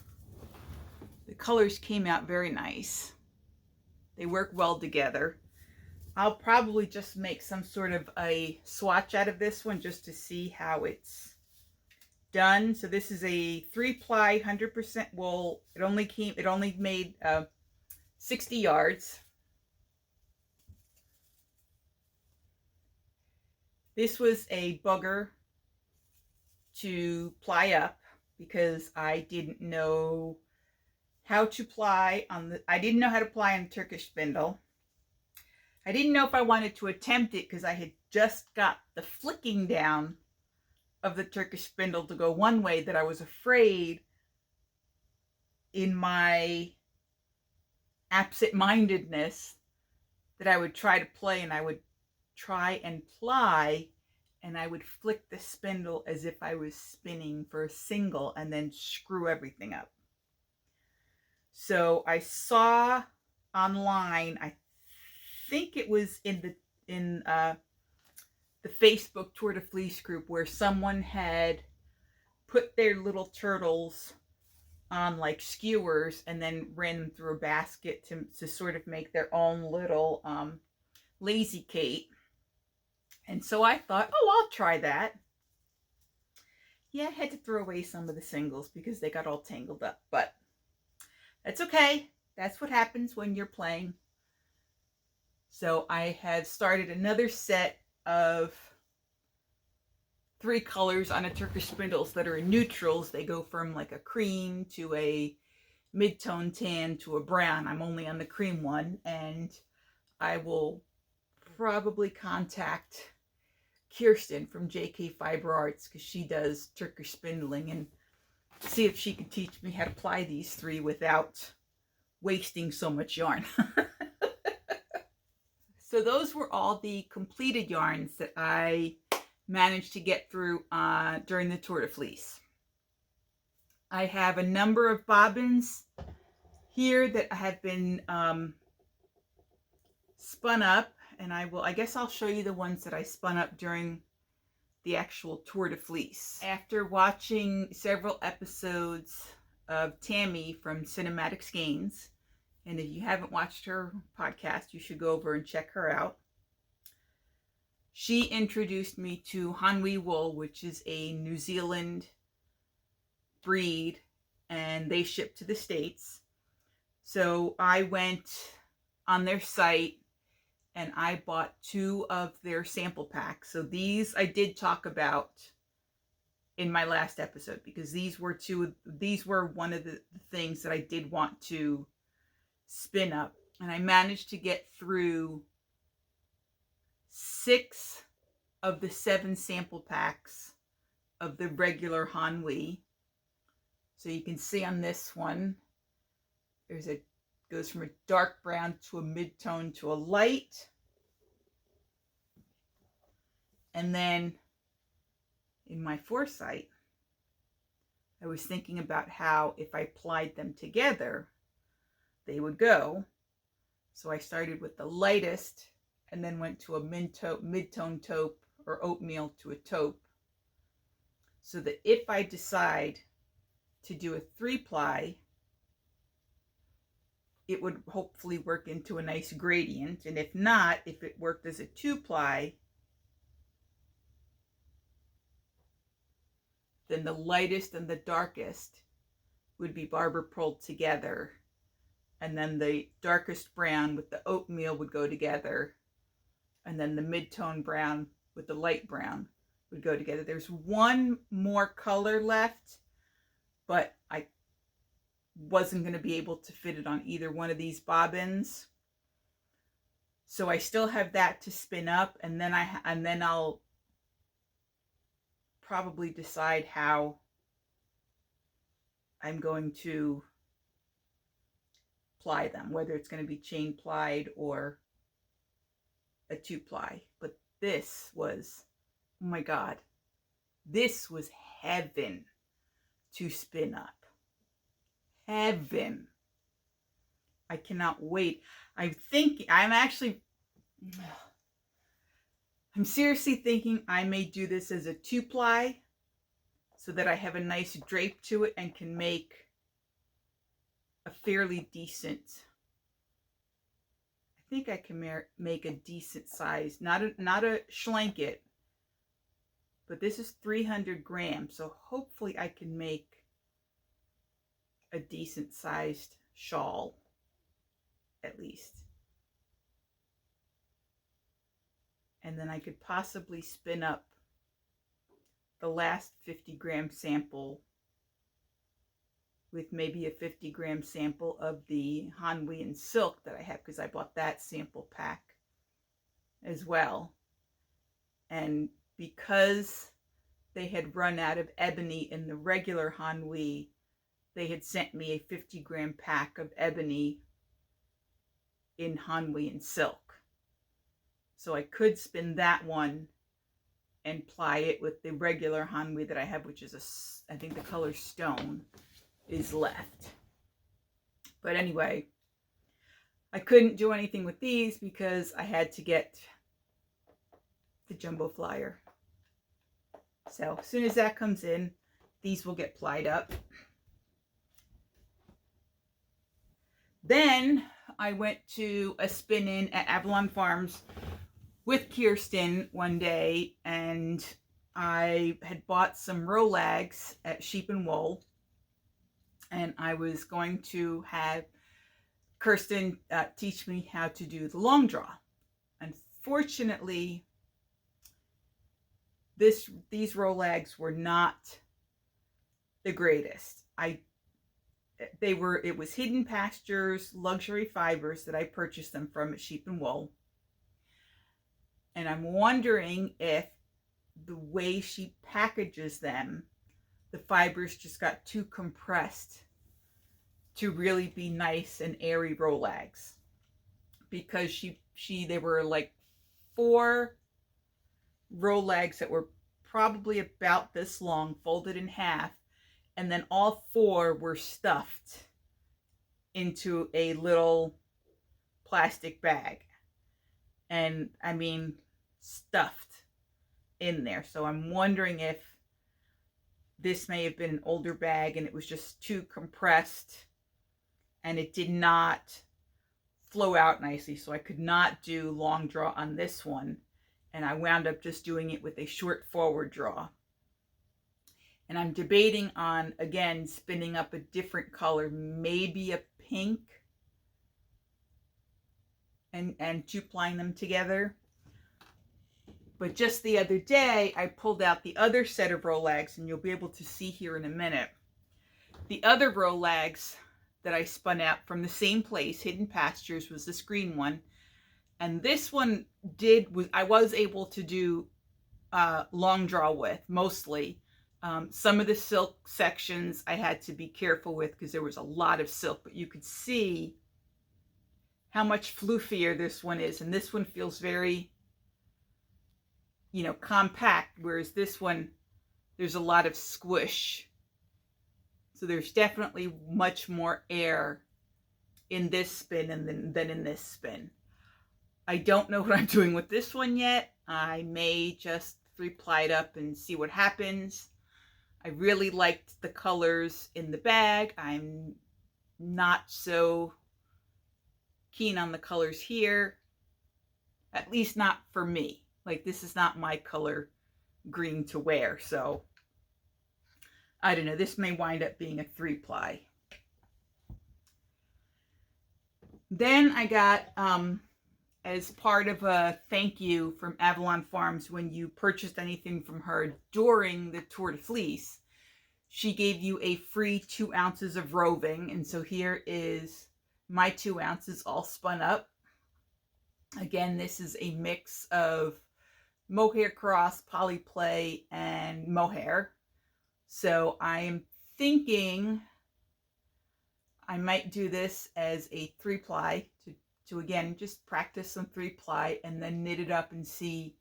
The colors came out very nice. They work well together. I'll probably just make some sort of a swatch out of this one just to see how it's done. So this is a 3-ply 100% wool. It only made 60 yards. This was a bugger to ply up because I didn't know how to ply on I didn't know how to ply on Turkish spindle. I didn't know if I wanted to attempt it because I had just got the flicking down of the Turkish spindle to go one way, that I was afraid in my absent-mindedness that I would try to play, and I would try and ply, and I would flick the spindle as if I was spinning for a single and then screw everything up. So I saw online, I think it was in the Facebook Tour de Fleece group, where someone had put their little turtles on like skewers and then ran them through a basket to sort of make their own little lazy Kate. And so I thought, oh, I'll try that. Yeah, I had to throw away some of the singles because they got all tangled up, but that's okay. That's what happens when you're playing. So I have started another set of 3 colors on a Turkish spindles that are in neutrals. They go from like a cream to a mid-tone tan to a brown. I'm only on the cream one, and I will probably contact Kirsten from JK Fiber Arts, because she does Turkish spindling, and see if she can teach me how to ply these 3 without wasting so much yarn. So those were all the completed yarns that I managed to get through during the Tour de Fleece. I have a number of bobbins here that have been spun up, and I guess I'll show you the ones that I spun up during the actual Tour de Fleece. After watching several episodes of Tammy from Cinematic Skeins, and if you haven't watched her podcast, you should go over and check her out. She introduced me to Hanwi wool, which is a New Zealand breed, and they ship to the States. So I went on their site and I bought 2 of their sample packs. So these I did talk about in my last episode, because these were one of the things that I did want to spin up. And I managed to get through 6 of the 7 sample packs of the regular Hanwi. So you can see on this one, goes from a dark brown to a mid-tone to a light. And then in my foresight, I was thinking about how if I plied them together, they would go. So I started with the lightest and then went to a mid-tone taupe, or oatmeal to a taupe, so that if I decide to do a 3-ply, it would hopefully work into a nice gradient. And if not, if it worked as a 2-ply, then the lightest and the darkest would be barber pulled together, and then the darkest brown with the oatmeal would go together, and then the mid-tone brown with the light brown would go together. There's one more color left, but I wasn't going to be able to fit it on either one of these bobbins. So I still have that to spin up, and then I'll probably decide how I'm going to ply them, whether it's going to be chain plied or a 2-ply. But this was, oh my God, this was heaven to spin up. Heaven. I cannot wait. I'm seriously thinking I may do this as a 2-ply so that I have a nice drape to it and can make a fairly decent, I think I can make a decent size, not a schlanket, but this is 300 grams, so hopefully I can make a decent sized shawl, at least. And then I could possibly spin up the last 50-gram sample with maybe a 50-gram sample of the Hanwi silk that I have, because I bought that sample pack as well. And because they had run out of ebony in the regular Hanwi, they had sent me a 50-gram pack of ebony in Hanwi silk. So I could spin that one and ply it with the regular Hanwi that I have, which is I think the color stone is left. But anyway, I couldn't do anything with these because I had to get the jumbo flyer. So as soon as that comes in, these will get plied up. Then I went to a spin-in at Avalon Farms with Kirsten one day, and I had bought some Rolags at Sheep and Wool, and I was going to have Kirsten teach me how to do the long draw. Unfortunately, these Rolags were not the greatest. It was Hidden Pastures Luxury Fibers that I purchased them from at Sheep and Wool. And I'm wondering if the way she packages them, the fibers just got too compressed to really be nice and airy Rolags. Because there were like 4 Rolags that were probably about this long, folded in half, and then all 4 were stuffed into a little plastic bag. And I mean, stuffed in there. So I'm wondering if this may have been an older bag and it was just too compressed and it did not flow out nicely. So I could not do long draw on this one. And I wound up just doing it with a short forward draw. And I'm debating on, again, spinning up a different color, maybe a pink, and 2-plying them together. But just the other day, I pulled out the other set of Rolags, and you'll be able to see here in a minute. The other Rolags that I spun out from the same place, Hidden Pastures, was this green one. And this one I was able to do long draw with, mostly. Some of the silk sections I had to be careful with because there was a lot of silk, but you could see how much floofier this one is. And this one feels very, compact, whereas this one, there's a lot of squish. So there's definitely much more air in this spin than in this spin. I don't know what I'm doing with this one yet. I may just 3-ply it up and see what happens. I really liked the colors in the bag. I'm not so keen on the colors here, at least not for me. Like, this is not my color green to wear, so I don't know. This may wind up being a 3-ply. Then I got, as part of a thank you from Avalon Farms, when you purchased anything from her during the Tour de Fleece, she gave you a free 2 ounces of roving. And so here is my 2 ounces all spun up. Again, this is a mix of mohair cross, poly play, and mohair. So I am thinking I might do this as a 3-ply to again just practice some 3-ply and then knit it up and see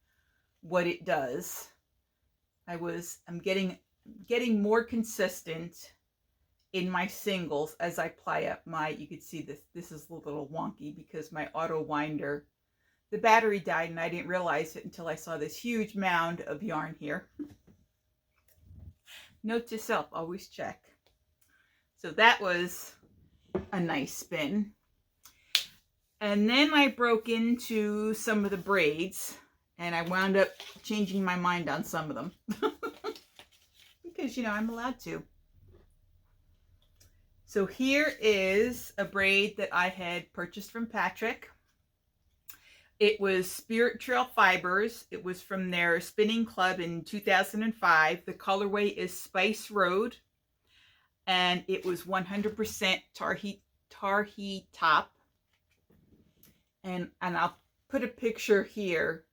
what it does. I'm getting more consistent in my singles as I ply up my, you can see this is a little wonky because my auto winder, the battery died and I didn't realize it until I saw this huge mound of yarn here. Note to self, always check. So that was a nice spin. And then I broke into some of the braids and I wound up changing my mind on some of them. Because, you know, I'm allowed to. So here is a braid that I had purchased from Patrick. It was Spirit Trail Fibers. It was from their spinning club in 2005. The colorway is Spice Road. And it was 100% Tarhi top. And I'll put a picture here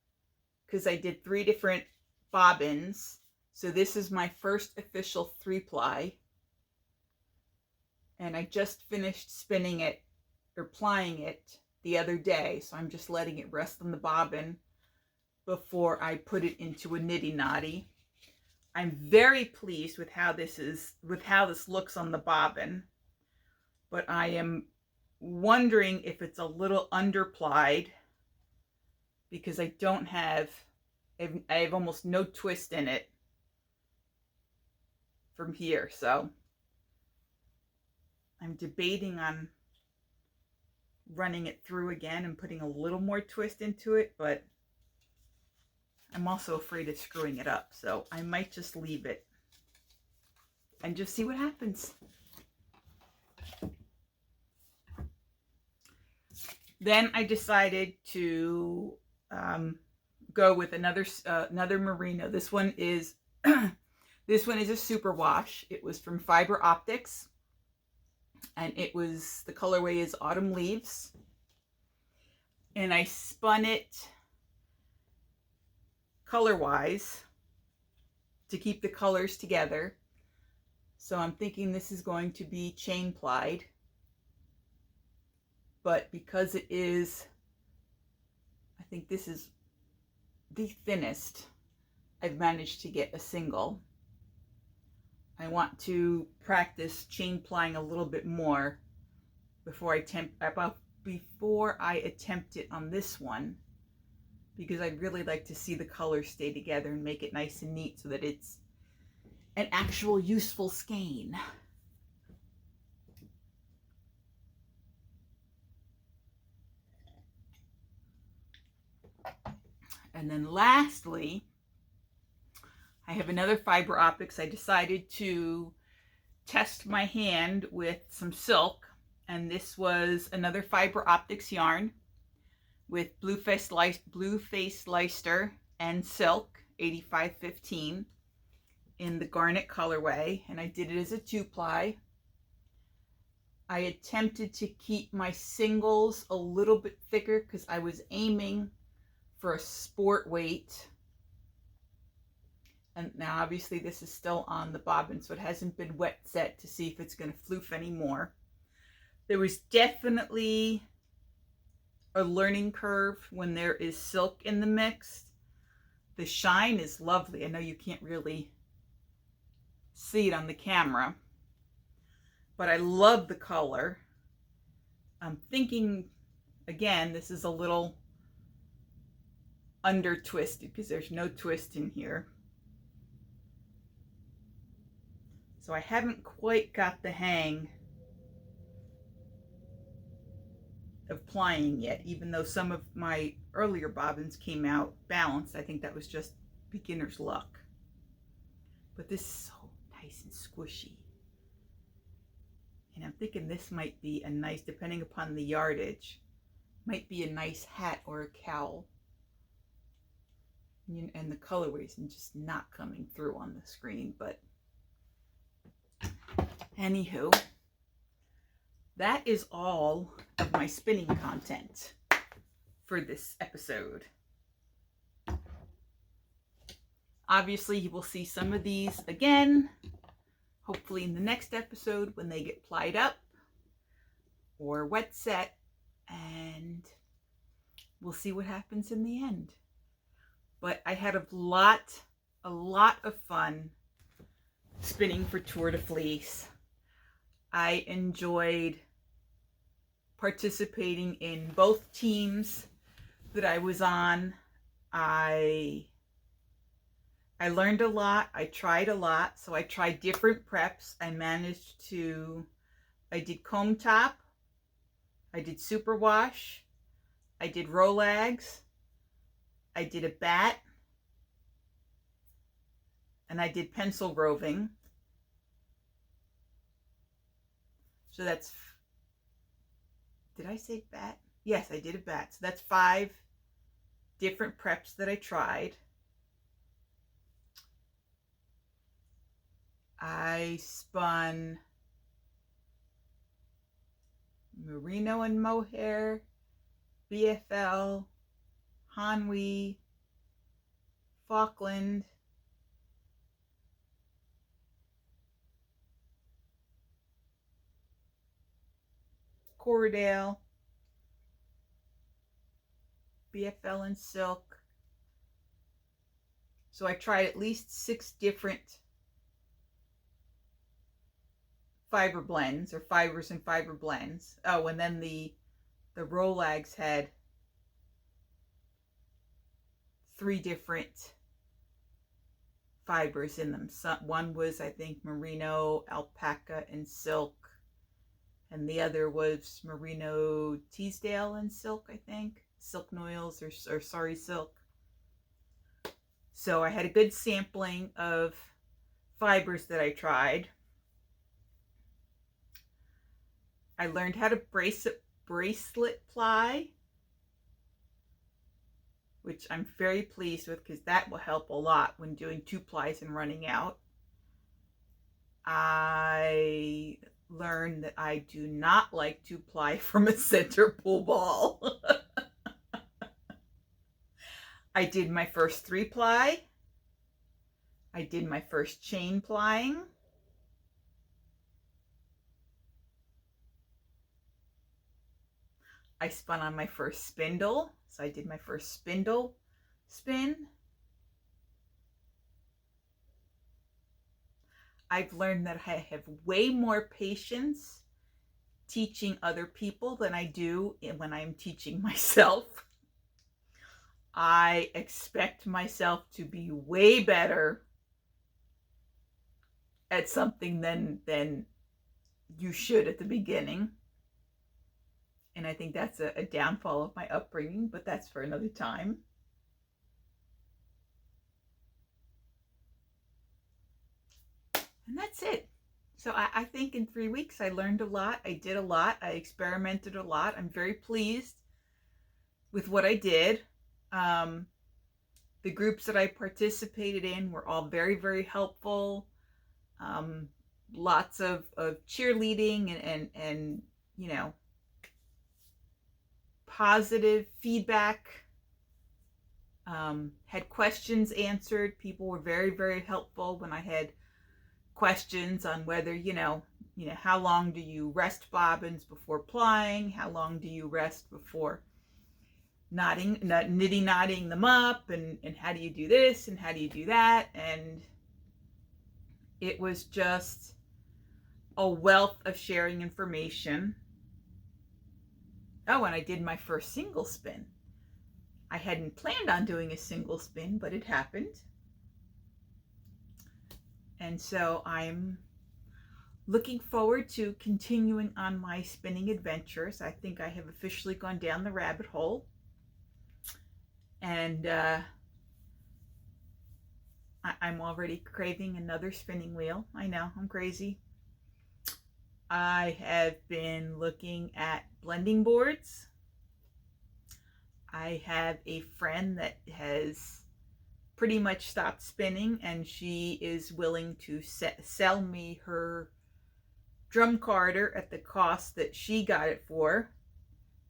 because I did 3 different bobbins. So this is my first official 3-ply. And I just finished spinning it or plying it the other day. So I'm just letting it rest on the bobbin before I put it into a nitty knotty. I'm very pleased with how this looks on the bobbin, but I am wondering if it's a little underplied because I have almost no twist in it from here. So I'm debating on running it through again and putting a little more twist into it, but I'm also afraid of screwing it up. So I might just leave it and just see what happens. Then I decided to go with another merino. This one is a superwash. It was from Fiber Optics, and the colorway is Autumn Leaves. And I spun it color-wise to keep the colors together. So I'm thinking this is going to be chain plied. But because it is, I think this is the thinnest I've managed to get a single. I want to practice chain plying a little bit more before I attempt it on this one, because I'd really like to see the colors stay together and make it nice and neat so that it's an actual useful skein. And then lastly, I have another Fiber Optics. I decided to test my hand with some silk, and this was another Fiber Optics yarn with blue face Leicester and silk 8515 in the garnet colorway, and I did it as a 2-ply. I attempted to keep my singles a little bit thicker because I was aiming for a sport weight. And now obviously this is still on the bobbin, so it hasn't been wet set to see if it's going to floof anymore. There was definitely a learning curve when there is silk in the mix. The shine is lovely. I know you can't really see it on the camera, but I love the color. I'm thinking, again, this is a little under twisted because there's no twist in here. So I haven't quite got the hang of plying yet, even though some of my earlier bobbins came out balanced. I think that was just beginner's luck. But this is so nice and squishy. And I'm thinking this might be a nice, depending upon the yardage, might be a nice hat or a cowl. And the colorways are just not coming through on the screen, but anywho, that is all of my spinning content for this episode. Obviously, you will see some of these again, hopefully in the next episode when they get plied up or wet set, and we'll see what happens in the end. But I had a lot of fun spinning for Tour de Fleece. I enjoyed participating in both teams that I was on. I learned a lot. I tried a lot. So I tried different preps. I did comb top. I did superwash. I did Rolags. I did a bat. And I did pencil roving. So that's, did I say bat? Yes, I did a bat. So that's 5 different preps that I tried. I spun merino and mohair, BFL, Hanwi, Falkland, Cordale, BFL and silk. So I tried at least 6 different fiber blends, or fibers and fiber blends. Oh, and then the Rolags had 3 different fibers in them. One was, I think, merino, alpaca, and silk. And the other was merino, Teasdale, and silk, I think. Silk noils or sorry, silk. So I had a good sampling of fibers that I tried. I learned how to bracelet ply, which I'm very pleased with because that will help a lot when doing 2 plies and running out. I learned that I do not like to ply from a center pull ball. I did my first 3 ply. I did my first chain plying. I spun on my first spindle. So I did my first spindle spin. I've learned that I have way more patience teaching other people than I do when I'm teaching myself. I expect myself to be way better at something than you should at the beginning. And I think that's a downfall of my upbringing, but that's for another time. And that's it. So I think in 3 weeks I learned a lot. I did a lot. I experimented a lot. I'm very pleased with what I did. The groups that I participated in were all very, very helpful. Lots of cheerleading and you know, positive feedback. Had questions answered. People were very, very helpful when I had questions on whether, you know, how long do you rest bobbins before plying? How long do you rest before knotting them up? And how do you do this? And how do you do that? And it was just a wealth of sharing information. Oh, and I did my first single spin. I hadn't planned on doing a single spin, but it happened. And so I'm looking forward to continuing on my spinning adventures. I think I have officially gone down the rabbit hole. And I'm already craving another spinning wheel. I know, I'm crazy. I have been looking at blending boards. I have a friend that has pretty much stopped spinning, and she is willing to sell me her drum carder at the cost that she got it for.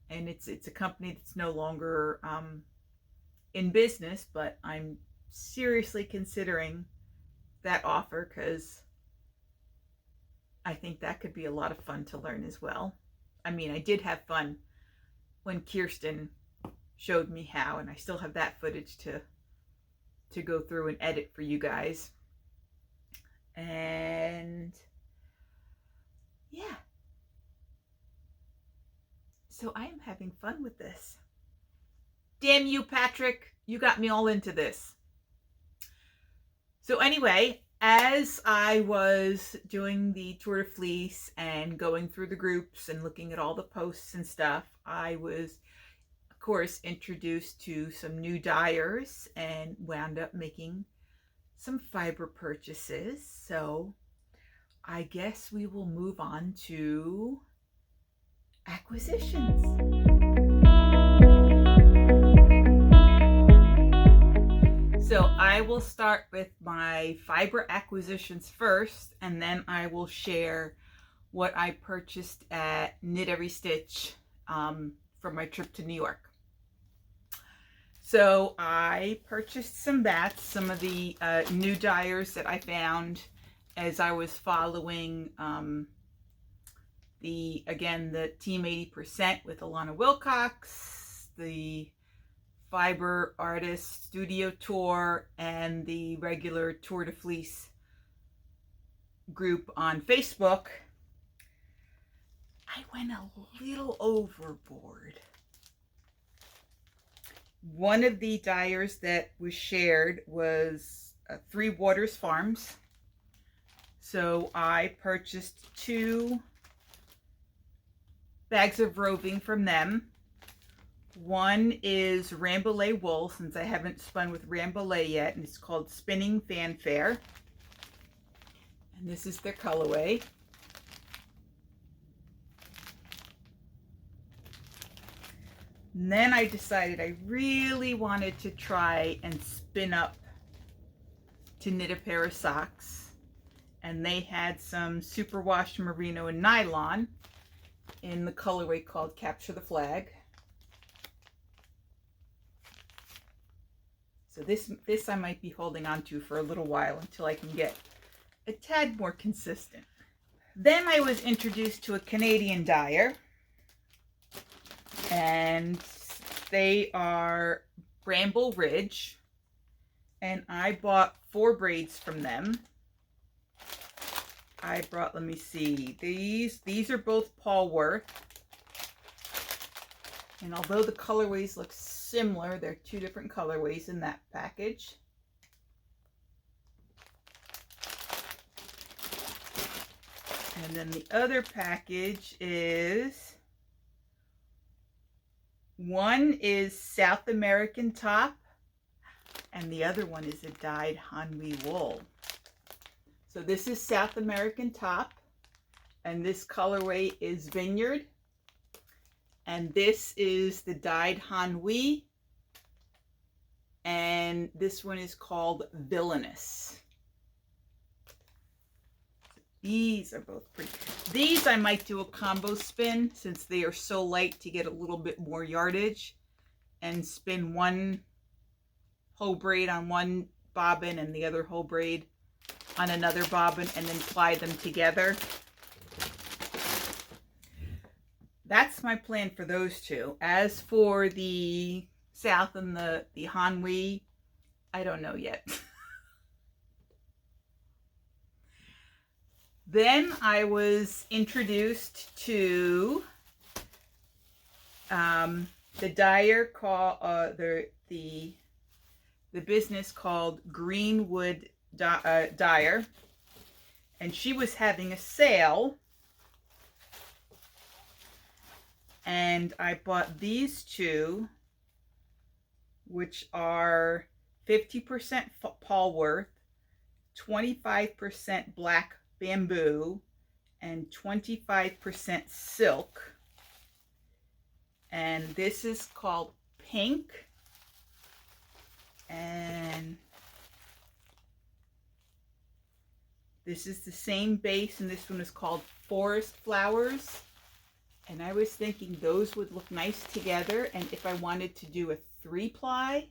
And it's a company that's no longer in business, but I'm seriously considering that offer because I think that could be a lot of fun to learn as well. I mean, I did have fun when Kirsten showed me how, and I still have that footage to go through and edit for you guys. And yeah, so I am having fun with this. Damn you, Patrick, you got me all into this. So anyway, as I was doing the Tour de Fleece and going through the groups and looking at all the posts and stuff, I was, of course, introduced to some new dyers and wound up making some fiber purchases. So I guess we will move on to acquisitions. So I will start with my fiber acquisitions first, and then I will share what I purchased at Knit Every Stitch for my trip to New York. So I purchased some bats, some of the new dyers that I found as I was following the Team 80% with Alana Wilcox, the Fiber Artist Studio Tour, and the regular Tour de Fleece group on Facebook. I went a little overboard. One of the dyers that was shared was Three Waters Farms. So I purchased 2 bags of roving from them. One is Rambouillet wool, since I haven't spun with Rambouillet yet, and it's called Spinning Fanfare. And this is their colorway. And then I decided I really wanted to try and spin up to knit a pair of socks. And they had some superwash merino and nylon in the colorway called Capture the Flag. So this I might be holding on to for a little while until I can get a tad more consistent. Then I was introduced to a Canadian dyer, and they are Bramble Ridge, and I bought 4 braids from them. I brought, let me see, these are both Paulworth, and although the colorways look similar, they're 2 different colorways in that package. And then the other package is, one is South American top, and the other one is a dyed Hanwi wool. So this is South American top, and this colorway is Vineyard. And this is the dyed Hanwi, and this one is called Villainous. These are both pretty. These I might do a combo spin, since they are so light, to get a little bit more yardage, and spin one whole braid on one bobbin and the other whole braid on another bobbin, and then ply them together. That's my plan for those 2. As for the South and the Hanwi, I don't know yet. Then I was introduced to the dyer called the business called Greenwood Dyer, and she was having a sale, and I bought these 2, which are 50% Paulworth, 25% black bamboo, and 25% silk. And this is called Pink. And this is the same base, and this one is called Forest Flowers. And I was thinking those would look nice together. And if I wanted to do a 3-ply,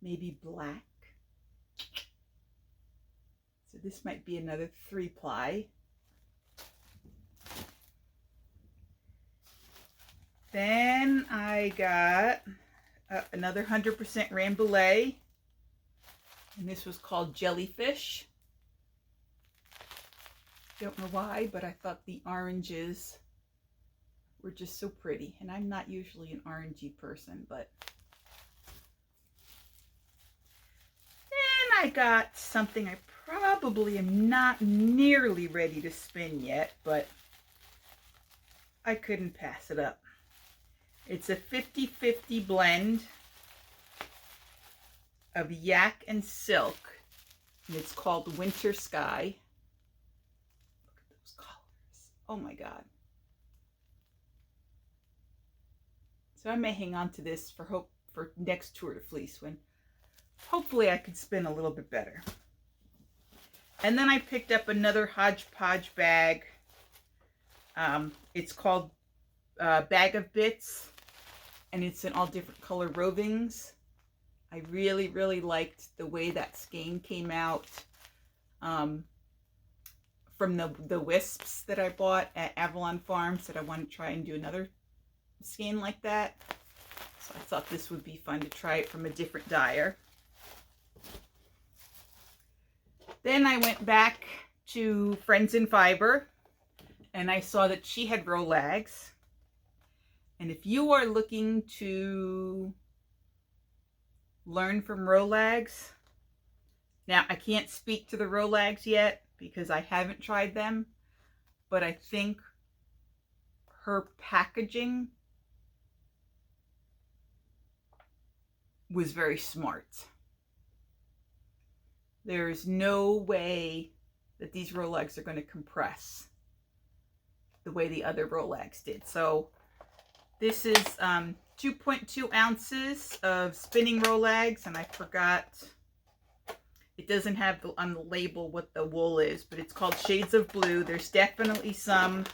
maybe black. So this might be another 3-ply. Then I got another 100% Rambouillet, and this was called Jellyfish. Don't know why, but I thought the oranges were just so pretty, and I'm not usually an orangey person, but then I got something I probably am not nearly ready to spin yet, but I couldn't pass it up. It's a 50-50 blend of yak and silk, and it's called Winter Sky. Look at those colors. Oh my God. So I may hang on to this for next Tour de Fleece, when hopefully I could spin a little bit better. And then I picked up another hodgepodge bag. It's called Bag of Bits, and it's in all different color rovings. I really, really liked the way that skein came out from the wisps that I bought at Avalon Farms, that I want to try and do another skein like that. So I thought this would be fun to try it from a different dyer. Then I went back to Friends in Fiber, and I saw that she had Rolags. And if you are looking to learn from Rolags, now I can't speak to the Rolags yet because I haven't tried them, but I think her packaging was very smart. There is no way that these Rolags are going to compress the way the other Rolags did. So this is 2.2 ounces of spinning Rolags, and I forgot, it doesn't have on the label what the wool is, but it's called Shades of Blue. There's definitely some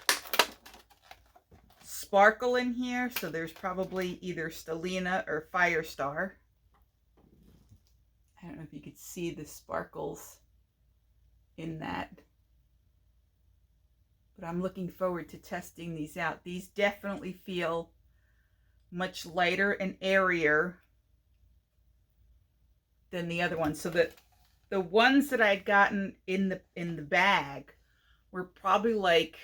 sparkle in here, so there's probably either Stellina or Firestar. I don't know if you could see the sparkles in that, but I'm looking forward to testing these out. These definitely feel much lighter and airier than the other ones. So that the ones that I had gotten in the bag were probably like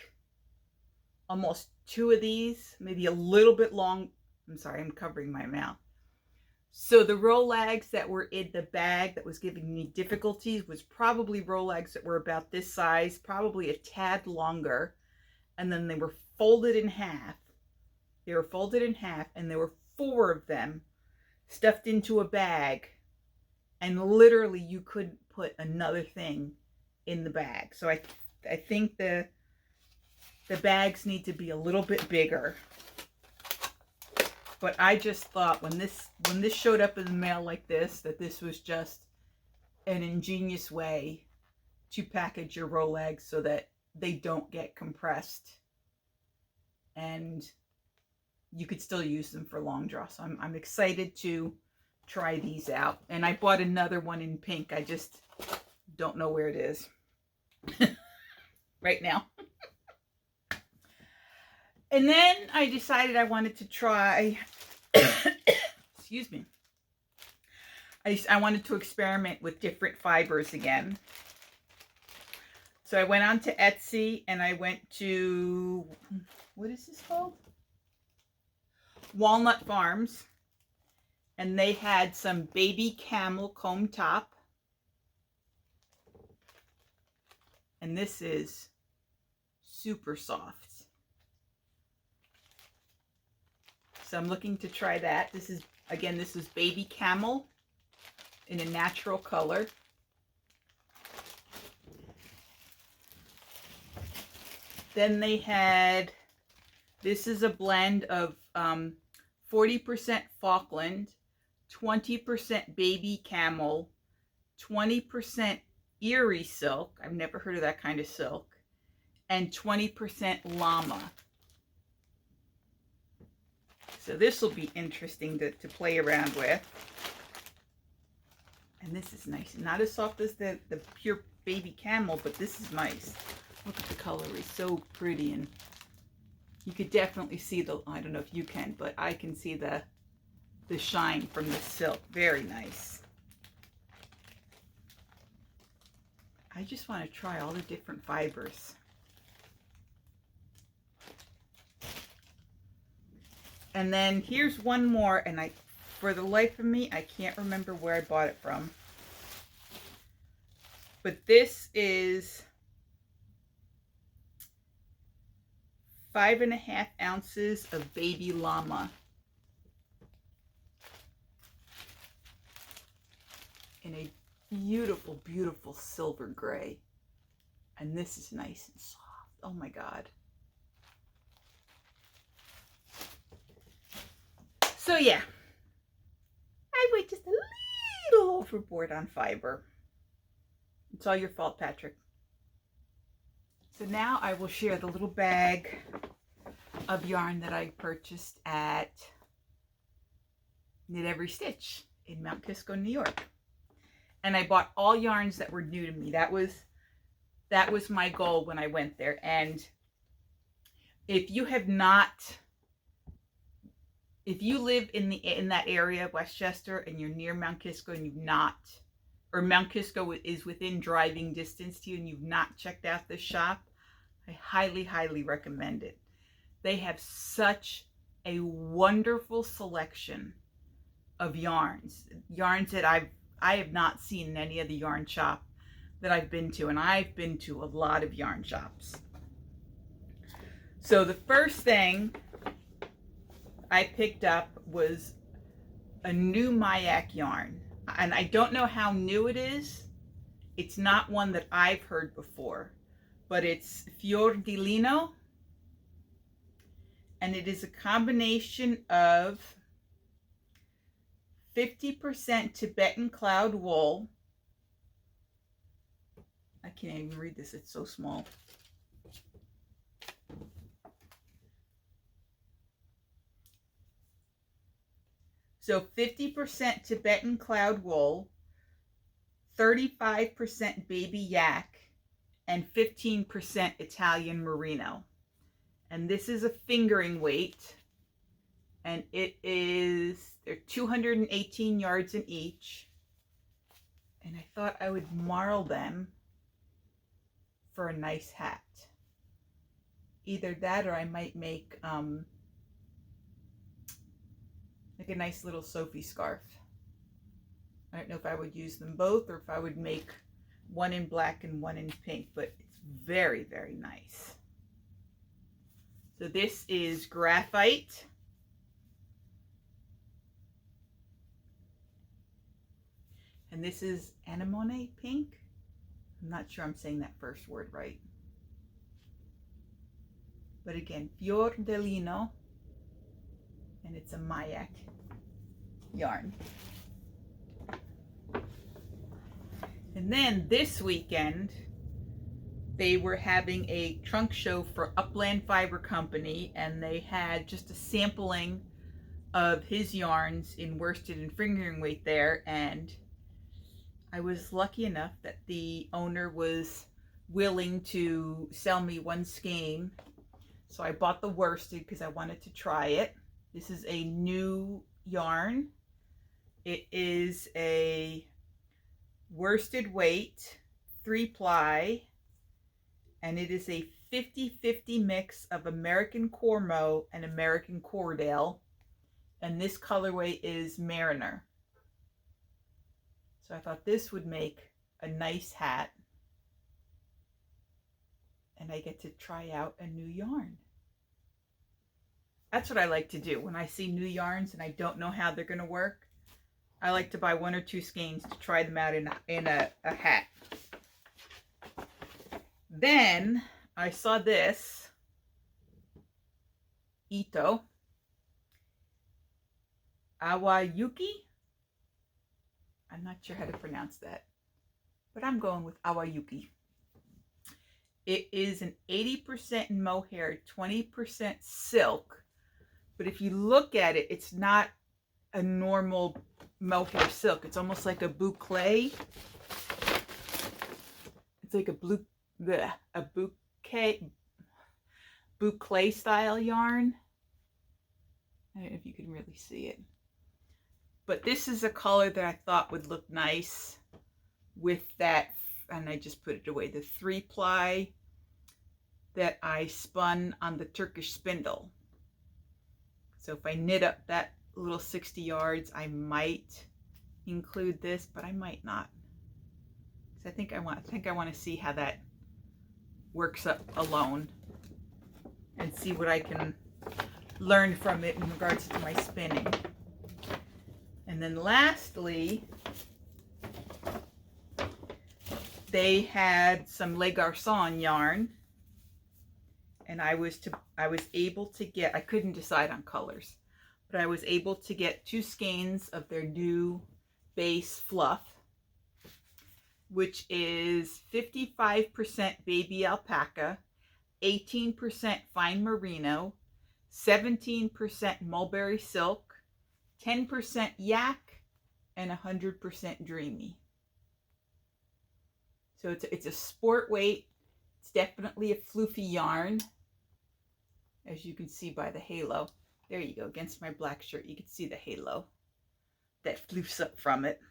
almost 2 of these, maybe a little bit long. I'm sorry, I'm covering my mouth. So the Rolags that were in the bag that was giving me difficulties was probably Rolags that were about this size, probably a tad longer, and then they were folded in half. They were folded in half, and there were 4 of them stuffed into a bag, and literally you couldn't put another thing in the bag. So I think the bags need to be a little bit bigger. But I just thought when this showed up in the mail like this, that this was just an ingenious way to package your Rolags so that they don't get compressed, and you could still use them for long draw. So I'm excited to try these out. And I bought another one in pink. I just don't know where it is right now. And then I decided I wanted to try, excuse me, I wanted to experiment with different fibers again. So I went on to Etsy, and I went to, what is this called? Walnut Farms. And they had some baby camel comb top. And this is super soft. So I'm looking to try that. This is, again, this is baby camel in a natural color. Then they had, this is a blend of 40% Falkland, 20% baby camel, 20% Erie silk. I've never heard of that kind of silk. And 20% llama. So this will be interesting to play around with. And this is nice. Not as soft as the pure baby camel, but this is nice. Look at the color. It's so pretty. And you could definitely see the, I don't know if you can, but I can see the shine from the silk. Very nice. I just want to try all the different fibers. And then here's one more, and for the life of me, I can't remember where I bought it from. But this is 5.5 ounces of baby llama. In a beautiful, beautiful silver gray. And this is nice and soft. Oh my God. So yeah, I went just a little overboard on fiber. It's all your fault, Patrick. So now I will share the little bag of yarn that I purchased at Knit Every Stitch in Mount Kisco, New York. And I bought all yarns that were new to me. That was my goal when I went there. And if you have not, if you live in that area of Westchester and you're near Mount Kisco and you've not, or Mount Kisco is within driving distance to you and you've not checked out this shop, I highly, highly recommend it. They have such a wonderful selection of yarns that I have not seen in any of the yarn shop that I've been to, and I've been to a lot of yarn shops. So the first thing I picked up was a new Mayak yarn. And I don't know how new it is. It's not one that I've heard before, but it's Fior di Lino. And it is a combination of 50% Tibetan cloud wool. I can't even read this, it's so small. So 50% Tibetan cloud wool, 35% baby yak, and 15% Italian merino. And this is a fingering weight, and they're 218 yards in each. And I thought I would marl them for a nice hat. Either that or I might make like a nice little Sophie scarf. I don't know if I would use them both or if I would make one in black and one in pink, but it's very, very nice. So this is graphite. And this is anemone pink. I'm not sure I'm saying that first word right. But again, Fior di Lino. And it's a Mayak yarn. And then this weekend, they were having a trunk show for Upland Fiber Company, and they had just a sampling of his yarns in worsted and fingering weight there. And I was lucky enough that the owner was willing to sell me one skein. So I bought the worsted because I wanted to try it. This is a new yarn. It is a worsted weight, 3-ply, and it is a 50-50 mix of American Cormo and American Cordale. And this colorway is Mariner. So I thought this would make a nice hat. And I get to try out a new yarn. That's what I like to do when I see new yarns and I don't know how they're going to work. I like to buy 1 or 2 skeins to try them out in a hat. Then I saw this, Ito. Awayuki. I'm not sure how to pronounce that, but I'm going with Awayuki. It is an 80% mohair, 20% silk. But if you look at it, it's not a normal mohair silk. It's almost like a boucle. It's like a boucle style yarn. I don't know if you can really see it. But this is a color that I thought would look nice with that, and I just put it away, the 3-ply that I spun on the Turkish spindle. So if I knit up that little 60 yards, I might include this, but I might not. So I think I want to see how that works up alone and see what I can learn from it in regards to my spinning. And then lastly, they had some Les Garçons yarn, and I was able to get, I couldn't decide on colors, but I was able to get 2 skeins of their new base fluff, which is 55% baby alpaca, 18% fine merino, 17% mulberry silk, 10% yak, and 100% dreamy. So it's a sport weight. It's definitely a floofy yarn, as you can see by the halo. There you go, against my black shirt, you can see the halo that floofs up from it.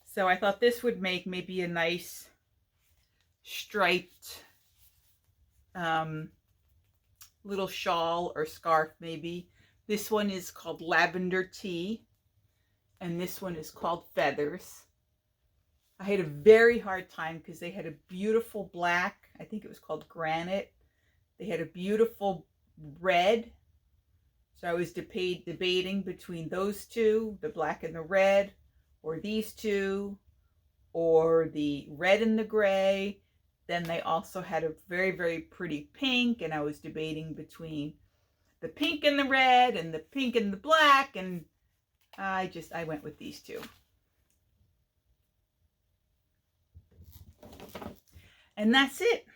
So I thought this would make maybe a nice striped little shawl or scarf maybe. This one is called Lavender Tea, and this one is called Feathers. I had a very hard time because they had a beautiful black, I think it was called Granite. They had a beautiful red. So I was debating between those two, the black and the red, or these two, or the red and the gray. Then they also had a very, very pretty pink, and I was debating between the pink and the red and the pink and the black, and I went with these two. And that's it.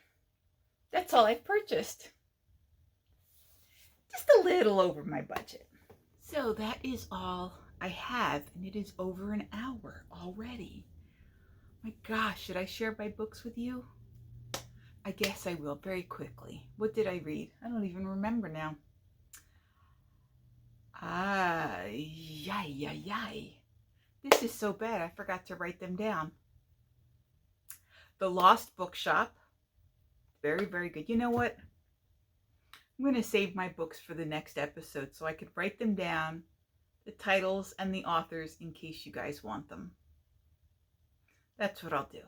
That's all I purchased. Just a little over my budget. So that is all I have, and it is over an hour already. My gosh, should I share my books with you? I guess I will very quickly. What did I read? I don't even remember now. This is so bad, I forgot to write them down. The Lost Bookshop. Very, very good. You know what? I'm going to save my books for the next episode so I could write them down, the titles and the authors, in case you guys want them. That's what I'll do.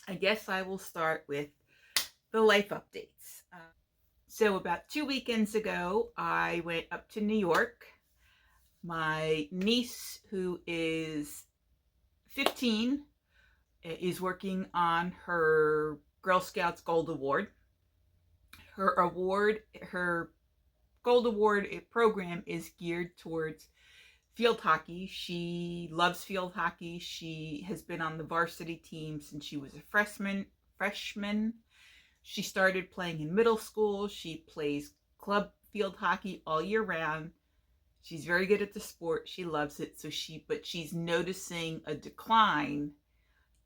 I guess I will start with the life updates. So about 2 weekends ago, I went up to New York. My niece, who is 15, is working on her Girl Scouts Gold Award. Her Gold Award program is geared towards field hockey. She loves field hockey. She has been on the varsity team since she was a freshman. She started playing in middle school. She plays club field hockey all year round. She's very good at the sport. She loves it. But she's noticing a decline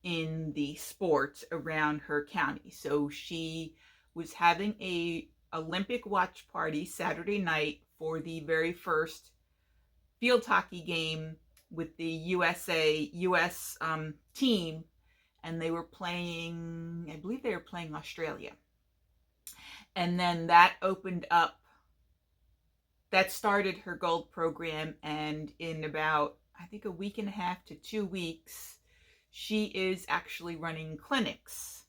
in the sports around her county. So she was having a Olympic watch party Saturday night for the very first field hockey game with the US team, and they were playing, I believe they were playing Australia. And then that started her gold program, and in about, I think, a week and a half to 2 weeks, she is actually running clinics.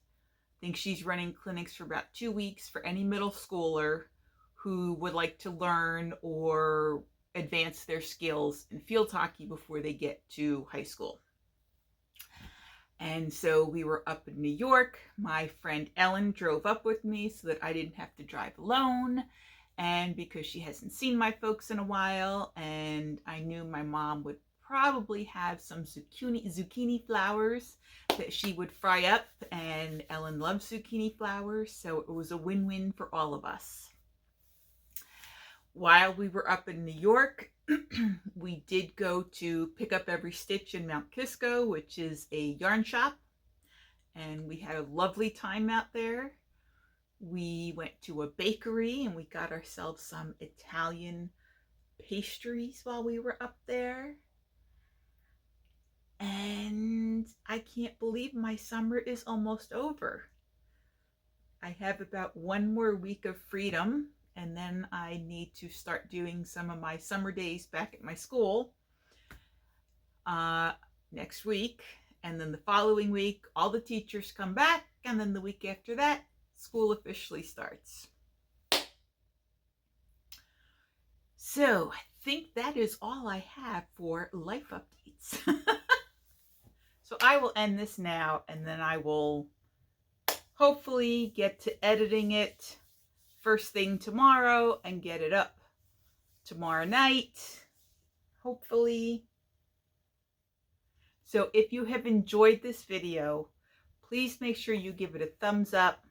I think she's running clinics for about 2 weeks for any middle schooler who would like to learn or advance their skills in field hockey before they get to high school. And so we were up in New York. My friend Ellen drove up with me so that I didn't have to drive alone. And because she hasn't seen my folks in a while, and I knew my mom would probably have some zucchini flowers that she would fry up, and Ellen loves zucchini flowers, so it was a win-win for all of us. While we were up in New York, we did go to Pick Up Every Stitch in Mount Kisco, which is a yarn shop, and we had a lovely time out there. We went to a bakery and we got ourselves some Italian pastries while we were up there. And I can't believe my summer is almost over. I have about one more week of freedom, and then I need to start doing some of my summer days back at my school next week. And then the following week, all the teachers come back, and then the week after that, school officially starts. So I think that is all I have for life updates. So I will end this now, and then I will hopefully get to editing it first thing tomorrow and get it up tomorrow night, hopefully. So if you have enjoyed this video, please make sure you give it a thumbs up.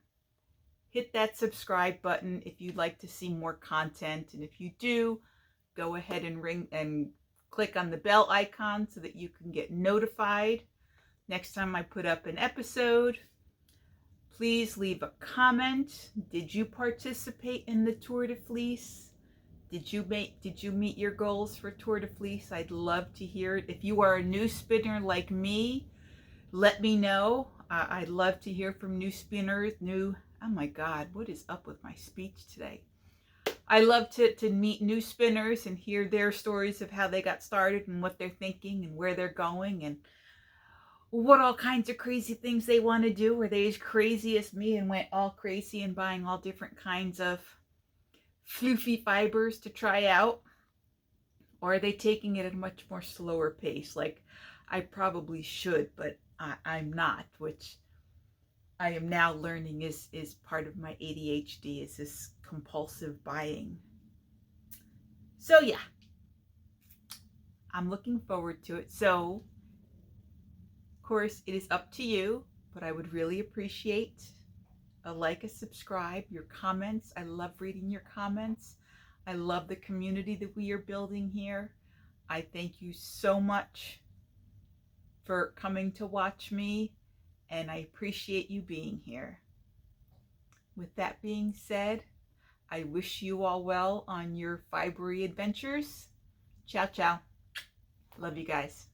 Hit that subscribe button if you'd like to see more content. And if you do, go ahead and click on the bell icon so that you can get notified next time I put up an episode. Please leave a comment. Did you participate in the Tour de Fleece? Did you meet your goals for Tour de Fleece? I'd love to hear it. If you are a new spinner like me, let me know. I'd love to hear from new spinners, oh my God, what is up with my speech today? I love to meet new spinners and hear their stories of how they got started and what they're thinking and where they're going and what all kinds of crazy things they want to do. Were they as crazy as me and went all crazy and buying all different kinds of floofy fibers to try out? Or are they taking it at a much more slower pace? Like I probably should, but I'm not, which I am now learning is part of my ADHD, is this compulsive buying. So yeah, I'm looking forward to it. So of course it is up to you, but I would really appreciate a like, a subscribe, your comments. I love reading your comments. I love the community that we are building here. I thank you so much for coming to watch me, and I appreciate you being here. With that being said, I wish you all well on your fibery adventures. Ciao, ciao. Love you guys.